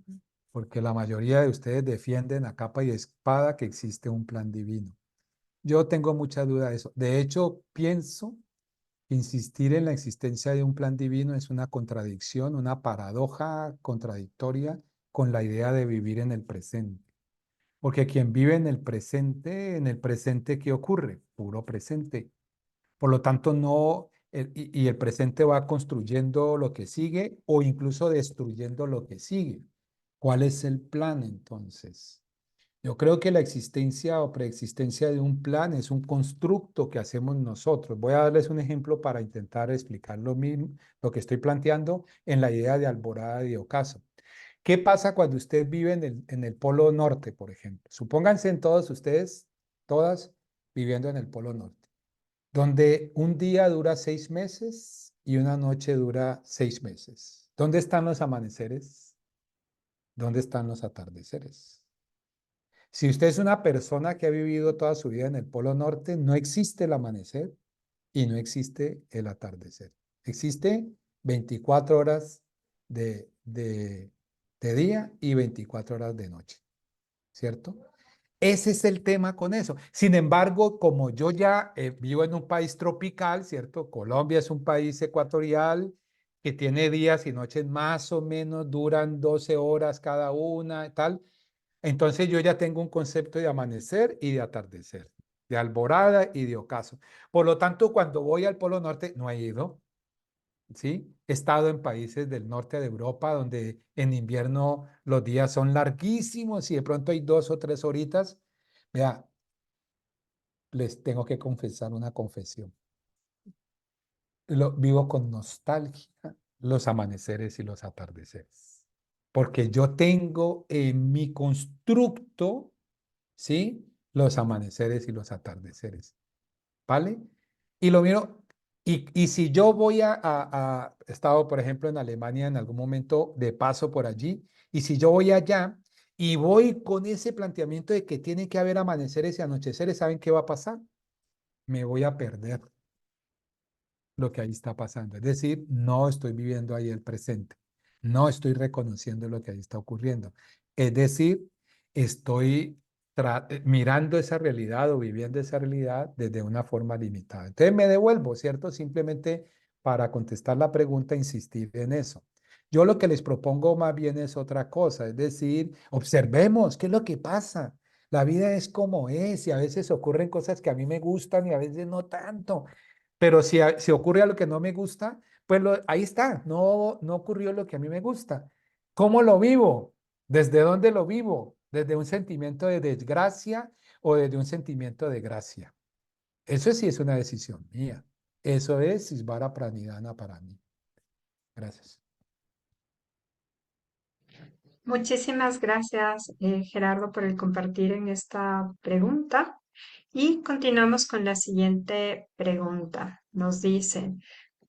Porque la mayoría de ustedes defienden a capa y espada que existe un plan divino. Yo tengo mucha duda de eso. De hecho, pienso que insistir en la existencia de un plan divino es una contradicción, una paradoja contradictoria con la idea de vivir en el presente. Porque quien vive en el presente, ¿qué ocurre? Puro presente. Por lo tanto, no, y el presente va construyendo lo que sigue o incluso destruyendo lo que sigue. ¿Cuál es el plan entonces? Yo creo que la existencia o preexistencia de un plan es un constructo que hacemos nosotros. Voy a darles un ejemplo para intentar explicar lo mismo, lo que estoy planteando en la idea de alborada de ocaso. ¿Qué pasa cuando usted vive en el Polo Norte, por ejemplo? Supónganse en todos ustedes, todas viviendo en el Polo Norte, donde un día dura 6 meses y una noche dura 6 meses. ¿Dónde están los amaneceres? ¿Dónde están los atardeceres? Si usted es una persona que ha vivido toda su vida en el Polo Norte, no existe el amanecer y no existe el atardecer. Existe 24 horas de día y 24 horas de noche, ¿cierto? Ese es el tema con eso. Sin embargo, como yo ya vivo en un país tropical, ¿cierto? Colombia es un país ecuatorial que tiene días y noches más o menos, duran 12 horas cada una, tal. Entonces yo ya tengo un concepto de amanecer y de atardecer, de alborada y de ocaso. Por lo tanto, cuando voy al Polo Norte, no he ido, ¿sí? He estado en países del norte de Europa donde en invierno los días son larguísimos y de pronto hay 2 o 3 horitas. Vea, les tengo que confesar una confesión. Vivo con nostalgia los amaneceres y los atardeceres, porque yo tengo en mi constructo, ¿sí? Los amaneceres y los atardeceres, ¿vale? Y lo miro, y si yo voy he estado, por ejemplo, en Alemania en algún momento de paso por allí, y si yo voy allá y voy con ese planteamiento de que tiene que haber amaneceres y anocheceres, ¿saben qué va a pasar? Me voy a perder lo que ahí está pasando. Es decir, no estoy viviendo ahí el presente, no estoy reconociendo lo que ahí está ocurriendo. Es decir, estoy mirando esa realidad o viviendo esa realidad desde una forma limitada. Entonces me devuelvo, ¿cierto? Simplemente para contestar la pregunta, insistir en eso. Yo lo que les propongo más bien es otra cosa, es decir, observemos qué es lo que pasa. La vida es como es y a veces ocurren cosas que a mí me gustan y a veces no tanto. Pero si ocurre algo que no me gusta, pues ahí está, no ocurrió lo que a mí me gusta. ¿Cómo lo vivo? ¿Desde dónde lo vivo? ¿Desde un sentimiento de desgracia o desde un sentimiento de gracia? Eso sí es una decisión mía. Eso es Isvara Pranidhana para mí. Gracias. Muchísimas gracias, Gerardo, por el compartir en esta pregunta. Y continuamos con la siguiente pregunta. Nos dicen,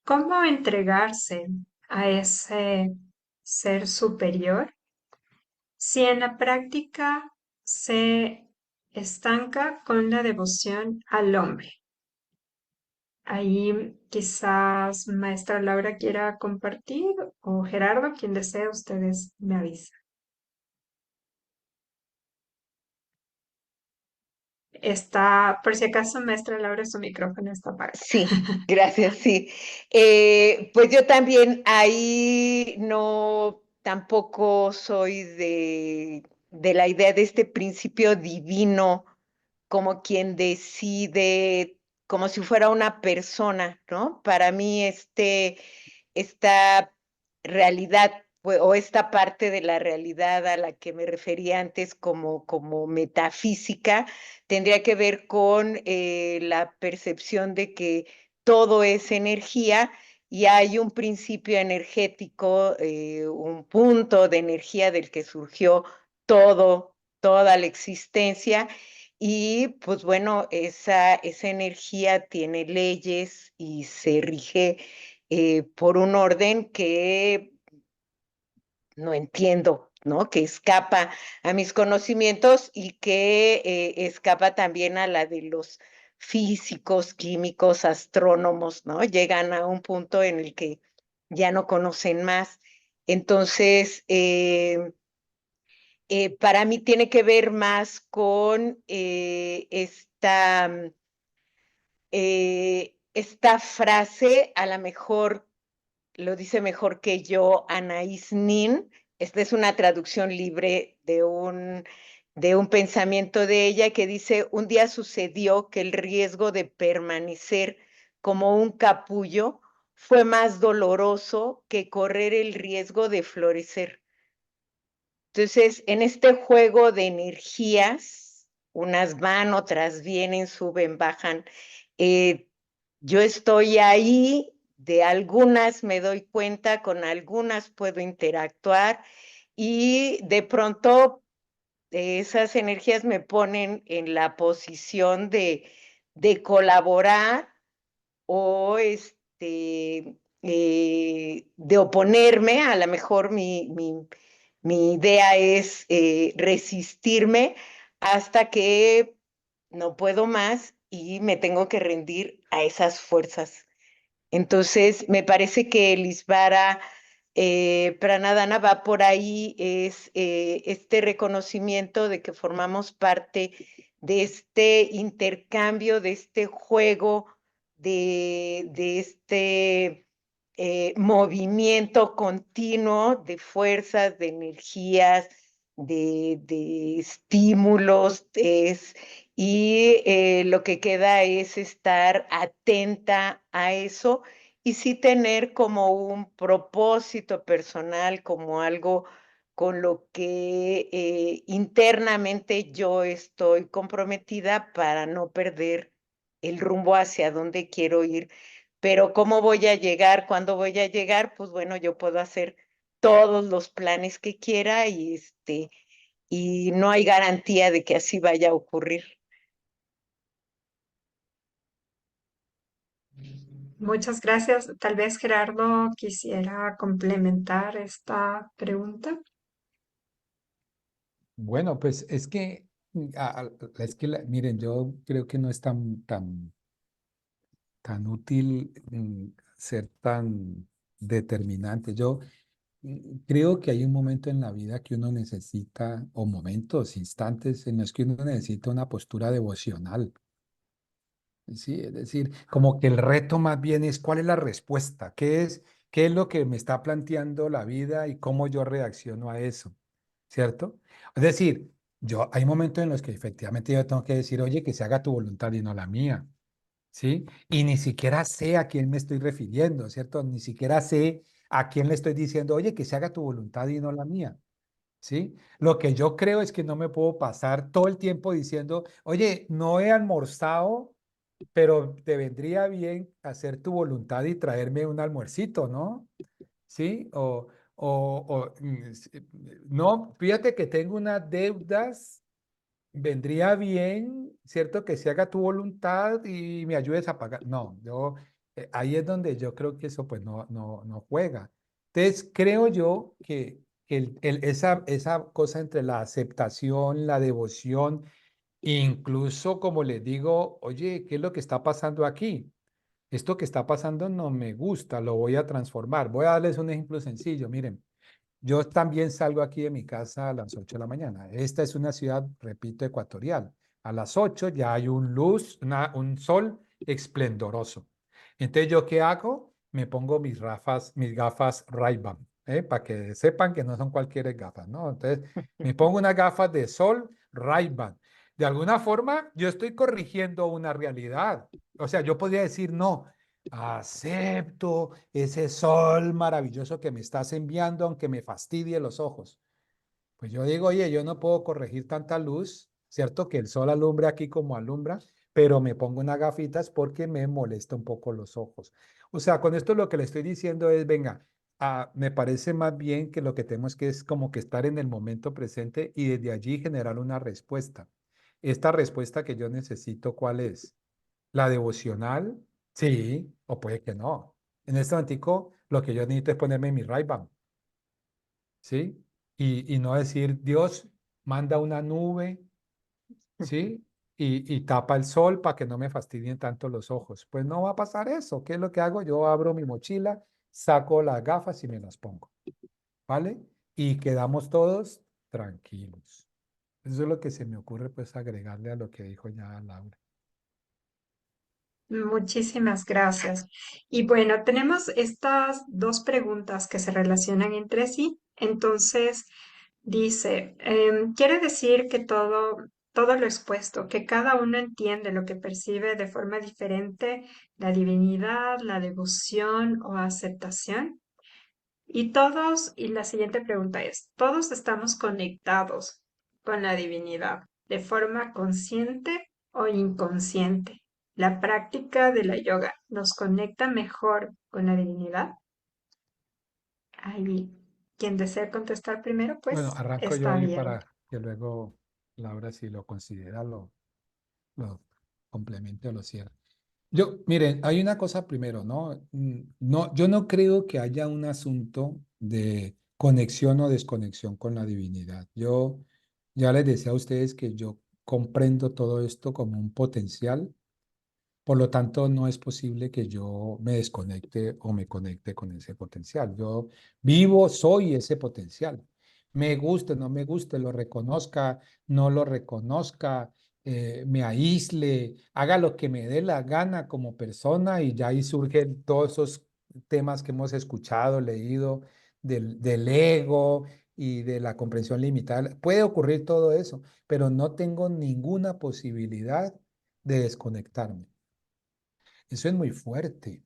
¿cómo entregarse a ese ser superior si en la práctica se estanca con la devoción al hombre? Ahí quizás maestra Laura quiera compartir o Gerardo, quien desee, ustedes me avisan. Está, por si acaso, maestra Laura, su micrófono está apagado. Sí, gracias, sí. Pues yo también ahí no, tampoco soy de la idea de este principio divino como quien decide, como si fuera una persona, ¿no? Para mí esta realidad o esta parte de la realidad a la que me refería antes como metafísica, tendría que ver con la percepción de que todo es energía y hay un principio energético, un punto de energía del que surgió toda la existencia. Y pues bueno, esa energía tiene leyes y se rige por un orden que no entiendo, ¿no? Que escapa a mis conocimientos y que escapa también a la de los físicos, químicos, astrónomos, ¿no? Llegan a un punto en el que ya no conocen más. Entonces, para mí tiene que ver más con esta frase, a lo mejor lo dice mejor que yo Anaïs Nin. Esta es una traducción libre de un pensamiento de ella que dice, un día sucedió que el riesgo de permanecer como un capullo fue más doloroso que correr el riesgo de florecer. Entonces, en este juego de energías, unas van, otras vienen, suben, bajan, yo estoy ahí, de algunas me doy cuenta, con algunas puedo interactuar y de pronto esas energías me ponen en la posición de colaborar o de oponerme. A lo mejor mi idea es resistirme hasta que no puedo más y me tengo que rendir a esas fuerzas. Entonces, me parece que el Isvara Pranadhana va por ahí, es este reconocimiento de que formamos parte de este intercambio, de este juego, de este movimiento continuo de fuerzas, de energías, de estímulos, y lo que queda es estar atenta a eso y sí tener como un propósito personal, como algo con lo que internamente yo estoy comprometida para no perder el rumbo hacia donde quiero ir. Pero ¿cómo voy a llegar? ¿Cuándo voy a llegar? Pues bueno, yo puedo hacer todos los planes que quiera y no hay garantía de que así vaya a ocurrir. Muchas gracias. Tal vez Gerardo quisiera complementar esta pregunta. Bueno, pues es que, miren, yo creo que no es tan útil ser tan determinante. Yo creo que hay un momento en la vida que uno necesita, o momentos, instantes en los que uno necesita una postura devocional. Sí, es decir, como que el reto más bien es cuál es la respuesta, qué es lo que me está planteando la vida y cómo yo reacciono a eso, ¿cierto? Es decir, hay momentos en los que efectivamente yo tengo que decir, oye, que se haga tu voluntad y no la mía, ¿sí? Y ni siquiera sé a quién me estoy refiriendo, ¿cierto? Ni siquiera sé a quién le estoy diciendo, oye, que se haga tu voluntad y no la mía, ¿sí? Lo que yo creo es que no me puedo pasar todo el tiempo diciendo, oye, no he almorzado, pero te vendría bien hacer tu voluntad y traerme un almuercito, ¿no? ¿Sí? No, fíjate que tengo unas deudas, vendría bien, ¿cierto? Que se haga tu voluntad y me ayudes a pagar. No, ahí es donde yo creo que eso pues no juega. Entonces, creo yo que esa cosa entre la aceptación, la devoción, incluso como les digo, oye, ¿qué es lo que está pasando aquí? Esto que está pasando no me gusta, lo voy a transformar. Voy a darles un ejemplo sencillo. Miren, yo también salgo aquí de mi casa a las 8 de la mañana. Esta es una ciudad, repito, ecuatorial. A las 8 ya hay un sol esplendoroso. Entonces, ¿yo qué hago? Me pongo mis gafas Ray-Ban, para que sepan que no son cualquier gafas, ¿no? Entonces, me pongo unas gafas de sol Ray-Ban. De alguna forma, yo estoy corrigiendo una realidad. O sea, yo podría decir, no, acepto ese sol maravilloso que me estás enviando, aunque me fastidie los ojos. Pues yo digo, oye, yo no puedo corregir tanta luz, ¿cierto? Que el sol alumbre aquí como alumbra, pero me pongo unas gafitas porque me molesta un poco los ojos. O sea, con esto lo que le estoy diciendo es, venga, me parece más bien que lo que tenemos que es como que estar en el momento presente y desde allí generar una respuesta. Esta respuesta que yo necesito, ¿cuál es? La devocional, sí, o puede que no. En este momentico, lo que yo necesito es ponerme mi Ray-Ban, ¿sí? Y no decir, Dios manda una nube, ¿sí? Y tapa el sol para que no me fastidien tanto los ojos. Pues no va a pasar eso. ¿Qué es lo que hago? Yo abro mi mochila, saco las gafas y me las pongo, ¿vale? Y quedamos todos tranquilos. Eso es lo que se me ocurre, pues, agregarle a lo que dijo ya Laura. Muchísimas gracias. Y bueno, tenemos estas dos preguntas que se relacionan entre sí. Entonces, dice, quiere decir que todo lo expuesto, que cada uno entiende lo que percibe de forma diferente, la divinidad, la devoción o aceptación. Y la siguiente pregunta es, ¿todos estamos conectados con la divinidad de forma consciente o inconsciente? ¿La práctica de la yoga nos conecta mejor con la divinidad? Ahí, quien desea contestar primero, Bueno, pues arranco yo está ahí bien. para que luego Laura, si lo considera, lo complemente o lo cierre. Miren, hay una cosa primero, ¿no? No, yo no creo que haya un asunto de conexión o desconexión con la divinidad. Yo ya les decía a ustedes que yo comprendo todo esto como un potencial, por lo tanto, no es posible que yo me desconecte o me conecte con ese potencial. Yo vivo, soy ese potencial. Me guste, no me guste, lo reconozca, no lo reconozca, me aísle, haga lo que me dé la gana como persona y ya ahí surgen todos esos temas que hemos escuchado, leído del ego y de la comprensión limitada. Puede ocurrir todo eso, pero no tengo ninguna posibilidad de desconectarme. Eso es muy fuerte,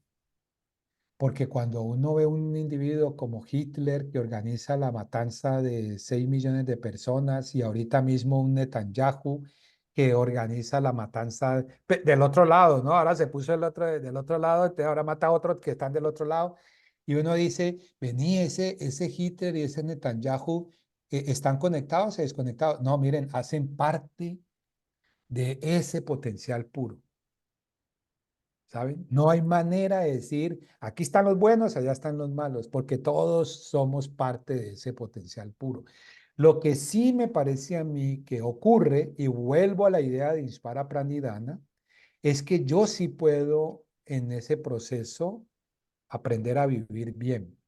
porque cuando uno ve un individuo como Hitler que organiza la matanza de 6 millones de personas y ahorita mismo un Netanyahu que organiza la matanza del otro lado, ¿no? Ahora se puso del otro lado, entonces ahora mata a otros que están del otro lado. Y uno dice, vení, ese Hitler y ese Netanyahu están conectados o desconectados. No, miren, hacen parte de ese potencial puro. ¿Saben? No hay manera de decir, aquí están los buenos, allá están los malos, porque todos somos parte de ese potencial puro. Lo que sí me parece a mí que ocurre, y vuelvo a la idea de Ispara Pranidhana, es que yo sí puedo en ese proceso aprender a vivir bien.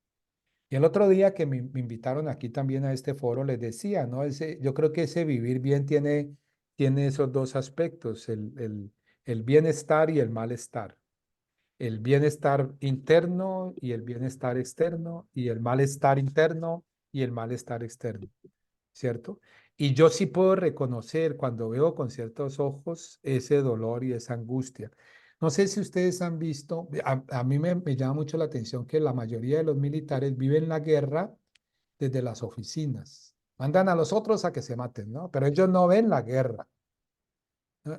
Y el otro día que me invitaron aquí también a este foro, les decía, ¿no? Yo creo que ese vivir bien tiene esos dos aspectos, el bienestar y el malestar, el bienestar interno y el bienestar externo, y el malestar interno y el malestar externo, ¿cierto? Y yo sí puedo reconocer cuando veo con ciertos ojos ese dolor y esa angustia. No sé si ustedes han visto, a mí me llama mucho la atención que la mayoría de los militares viven la guerra desde las oficinas. Mandan a los otros a que se maten, ¿no? Pero ellos no ven la guerra. ¿No?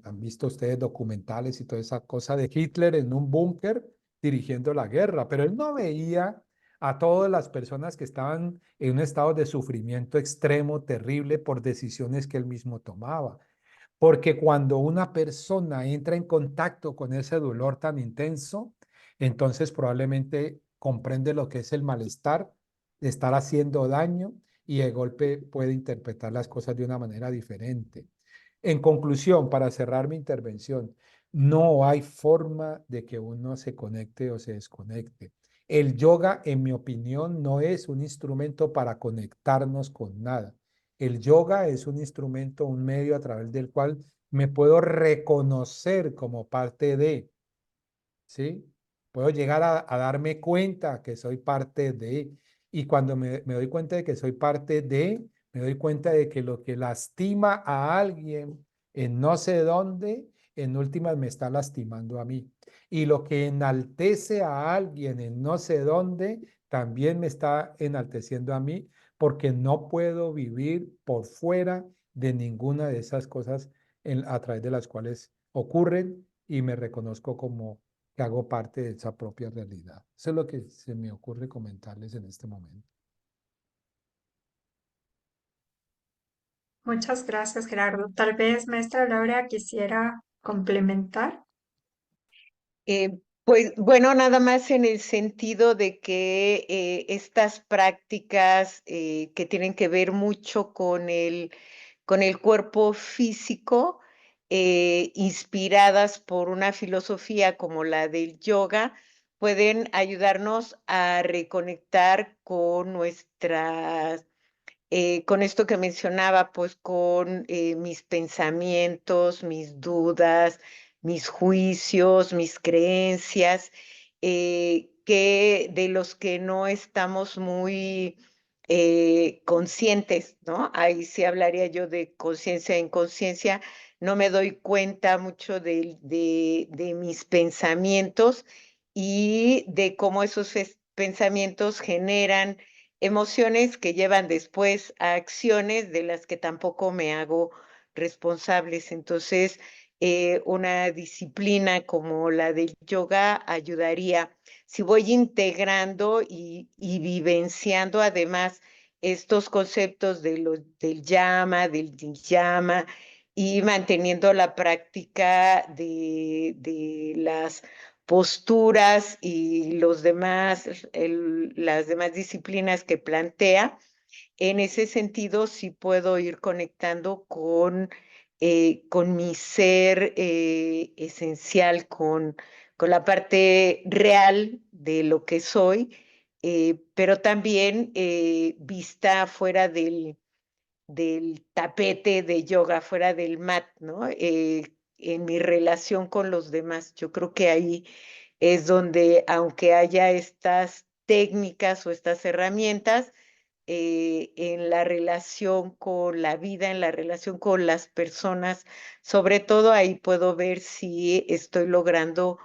Han visto ustedes documentales y toda esa cosa de Hitler en un búnker dirigiendo la guerra, pero él no veía a todas las personas que estaban en un estado de sufrimiento extremo, terrible, por decisiones que él mismo tomaba. Porque cuando una persona entra en contacto con ese dolor tan intenso, entonces probablemente comprende lo que es el malestar de estar haciendo daño y de golpe puede interpretar las cosas de una manera diferente. En conclusión, para cerrar mi intervención, no hay forma de que uno se conecte o se desconecte. El yoga, en mi opinión, no es un instrumento para conectarnos con nada. El yoga es un instrumento, un medio a través del cual me puedo reconocer como parte de, ¿sí? Puedo llegar a darme cuenta que soy parte de, y cuando me doy cuenta de que soy parte de, me doy cuenta de que lo que lastima a alguien en no sé dónde, en últimas me está lastimando a mí. Y lo que enaltece a alguien en no sé dónde, también me está enalteciendo a mí, porque no puedo vivir por fuera de ninguna de esas cosas a través de las cuales ocurren y me reconozco como que hago parte de esa propia realidad. Eso es lo que se me ocurre comentarles en este momento. Muchas gracias, Gerardo. Tal vez, maestra Laura, quisiera complementar. Pues bueno, nada más en el sentido de que estas prácticas que tienen que ver mucho con el cuerpo físico, inspiradas por una filosofía como la del yoga, pueden ayudarnos a reconectar con con esto que mencionaba, pues con mis pensamientos, mis dudas, mis juicios, mis creencias, que de los que no estamos muy conscientes, ¿no? Ahí sí hablaría yo de conciencia e inconsciencia. No me doy cuenta mucho de mis pensamientos y de cómo esos pensamientos generan emociones que llevan después a acciones de las que tampoco me hago responsables. Entonces, una disciplina como la del yoga ayudaría. Si voy integrando y vivenciando además estos conceptos del yama, del niyama, y manteniendo la práctica de las posturas y las demás disciplinas que plantea. En ese sentido, sí puedo ir conectando con mi ser esencial, con la parte real de lo que soy, pero también vista fuera del tapete de yoga, fuera del mat, ¿no? En mi relación con los demás. Yo creo que ahí es donde, aunque haya estas técnicas o estas herramientas, en la relación con la vida, en la relación con las personas, sobre todo ahí puedo ver si estoy logrando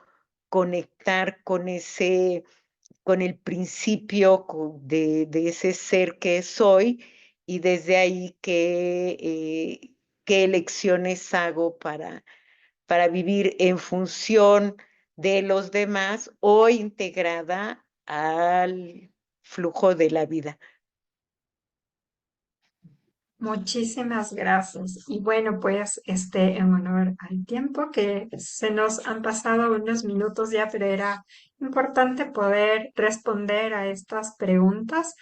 conectar con el principio de ese ser que soy y desde ahí qué elecciones hago para vivir en función de los demás o integrada al flujo de la vida. Muchísimas gracias. Y bueno, pues en honor al tiempo que se nos han pasado unos minutos ya, pero era importante poder responder a estas preguntas.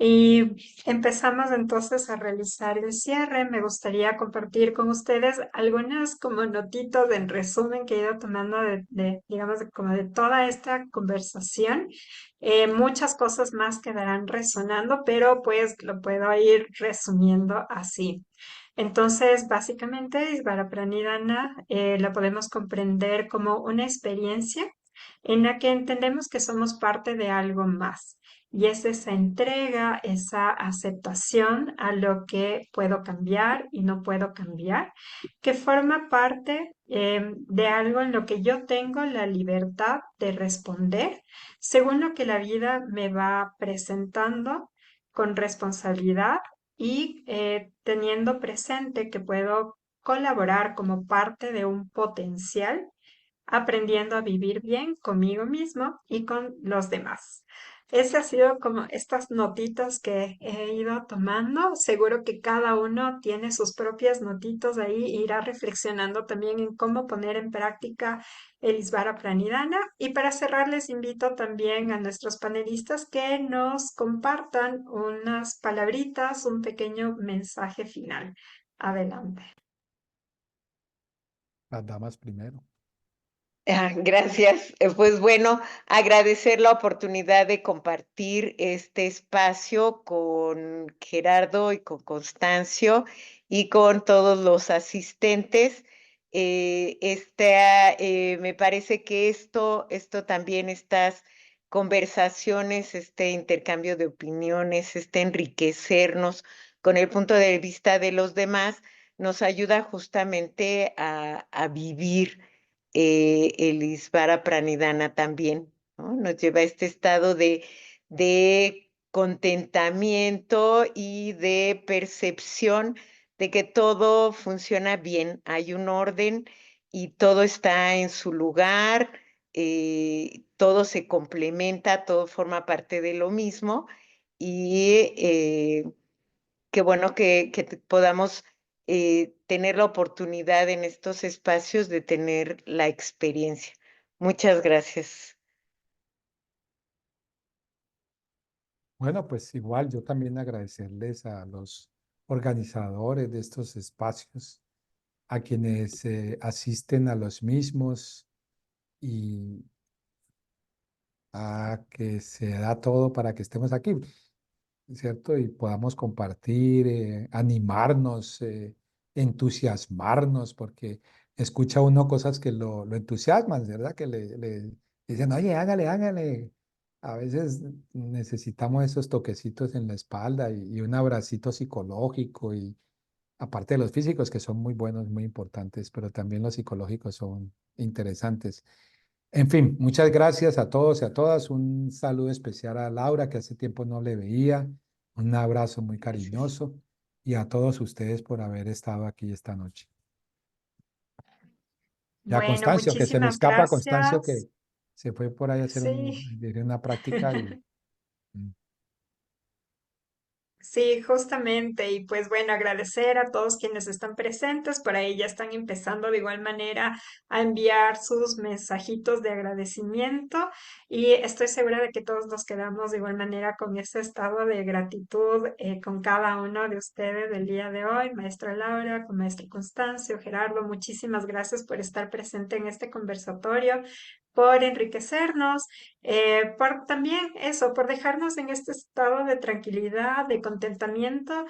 Y empezamos entonces a realizar el cierre. Me gustaría compartir con ustedes algunas como notitas en resumen que he ido tomando digamos, como de toda esta conversación. Muchas cosas más quedarán resonando, pero pues lo puedo ir resumiendo así. Entonces, básicamente, Isvara Pranidhana la podemos comprender como una experiencia en la que entendemos que somos parte de algo más y es esa entrega, esa aceptación a lo que puedo cambiar y no puedo cambiar, que forma parte de algo en lo que yo tengo la libertad de responder según lo que la vida me va presentando con responsabilidad y teniendo presente que puedo colaborar como parte de un potencial, aprendiendo a vivir bien conmigo mismo y con los demás. Ese ha sido como estas notitas que he ido tomando. Seguro que cada uno tiene sus propias notitas ahí e irá reflexionando también en cómo poner en práctica el Isvara Pranidhana. Y para cerrar, les invito también a nuestros panelistas que nos compartan unas palabritas, un pequeño mensaje final. Adelante. Las damas primero. Gracias. Pues bueno, agradecer la oportunidad de compartir este espacio con Gerardo y con Constancio y con todos los asistentes. Me parece que esto también, estas conversaciones, este intercambio de opiniones, este enriquecernos con el punto de vista de los demás, nos ayuda justamente a vivir el Isvara Pranidhana también, ¿no? Nos lleva a este estado de contentamiento y de percepción de que todo funciona bien, hay un orden y todo está en su lugar, todo se complementa, todo forma parte de lo mismo y qué bueno que podamos tener la oportunidad en estos espacios de tener la experiencia. Muchas gracias. Bueno, pues igual yo también agradecerles a los organizadores de estos espacios, a quienes asisten a los mismos y a que se da todo para que estemos aquí, ¿cierto? Y podamos compartir, animarnos, entusiasmarnos, porque escucha uno cosas que lo entusiasman, ¿verdad? Que le dicen, oye, hágale, hágale. A veces necesitamos esos toquecitos en la espalda y un abracito psicológico y aparte de los físicos que son muy buenos, muy importantes, pero también los psicológicos son interesantes. En fin, muchas gracias a todos y a todas. Un saludo especial a Laura, que hace tiempo no le veía. Un abrazo muy Gracias. cariñoso y a todos ustedes por haber estado aquí esta noche. Y a Bueno, Constancio, que se me muchísimas escapa, Constancio, gracias. que se fue por ahí a hacer Sí. una práctica y Sí, justamente. Y pues bueno, agradecer a todos quienes están presentes. Por ahí ya están empezando de igual manera a enviar sus mensajitos de agradecimiento. Y estoy segura de que todos nos quedamos de igual manera con ese estado de gratitud con cada uno de ustedes del día de hoy. Maestra Laura, con maestro Constancio, Gerardo, muchísimas gracias por estar presente en este conversatorio, por enriquecernos, por también eso, por dejarnos en este estado de tranquilidad, de contentamiento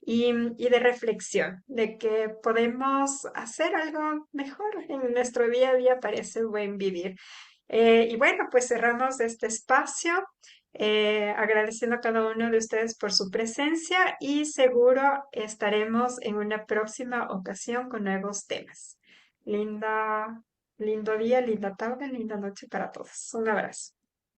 y de reflexión, de que podemos hacer algo mejor en nuestro día a día para ese buen vivir. Y bueno, pues cerramos este espacio. Agradeciendo a cada uno de ustedes por su presencia y seguro estaremos en una próxima ocasión con nuevos temas. Linda, lindo día, linda tarde, linda noche para todos. Un abrazo.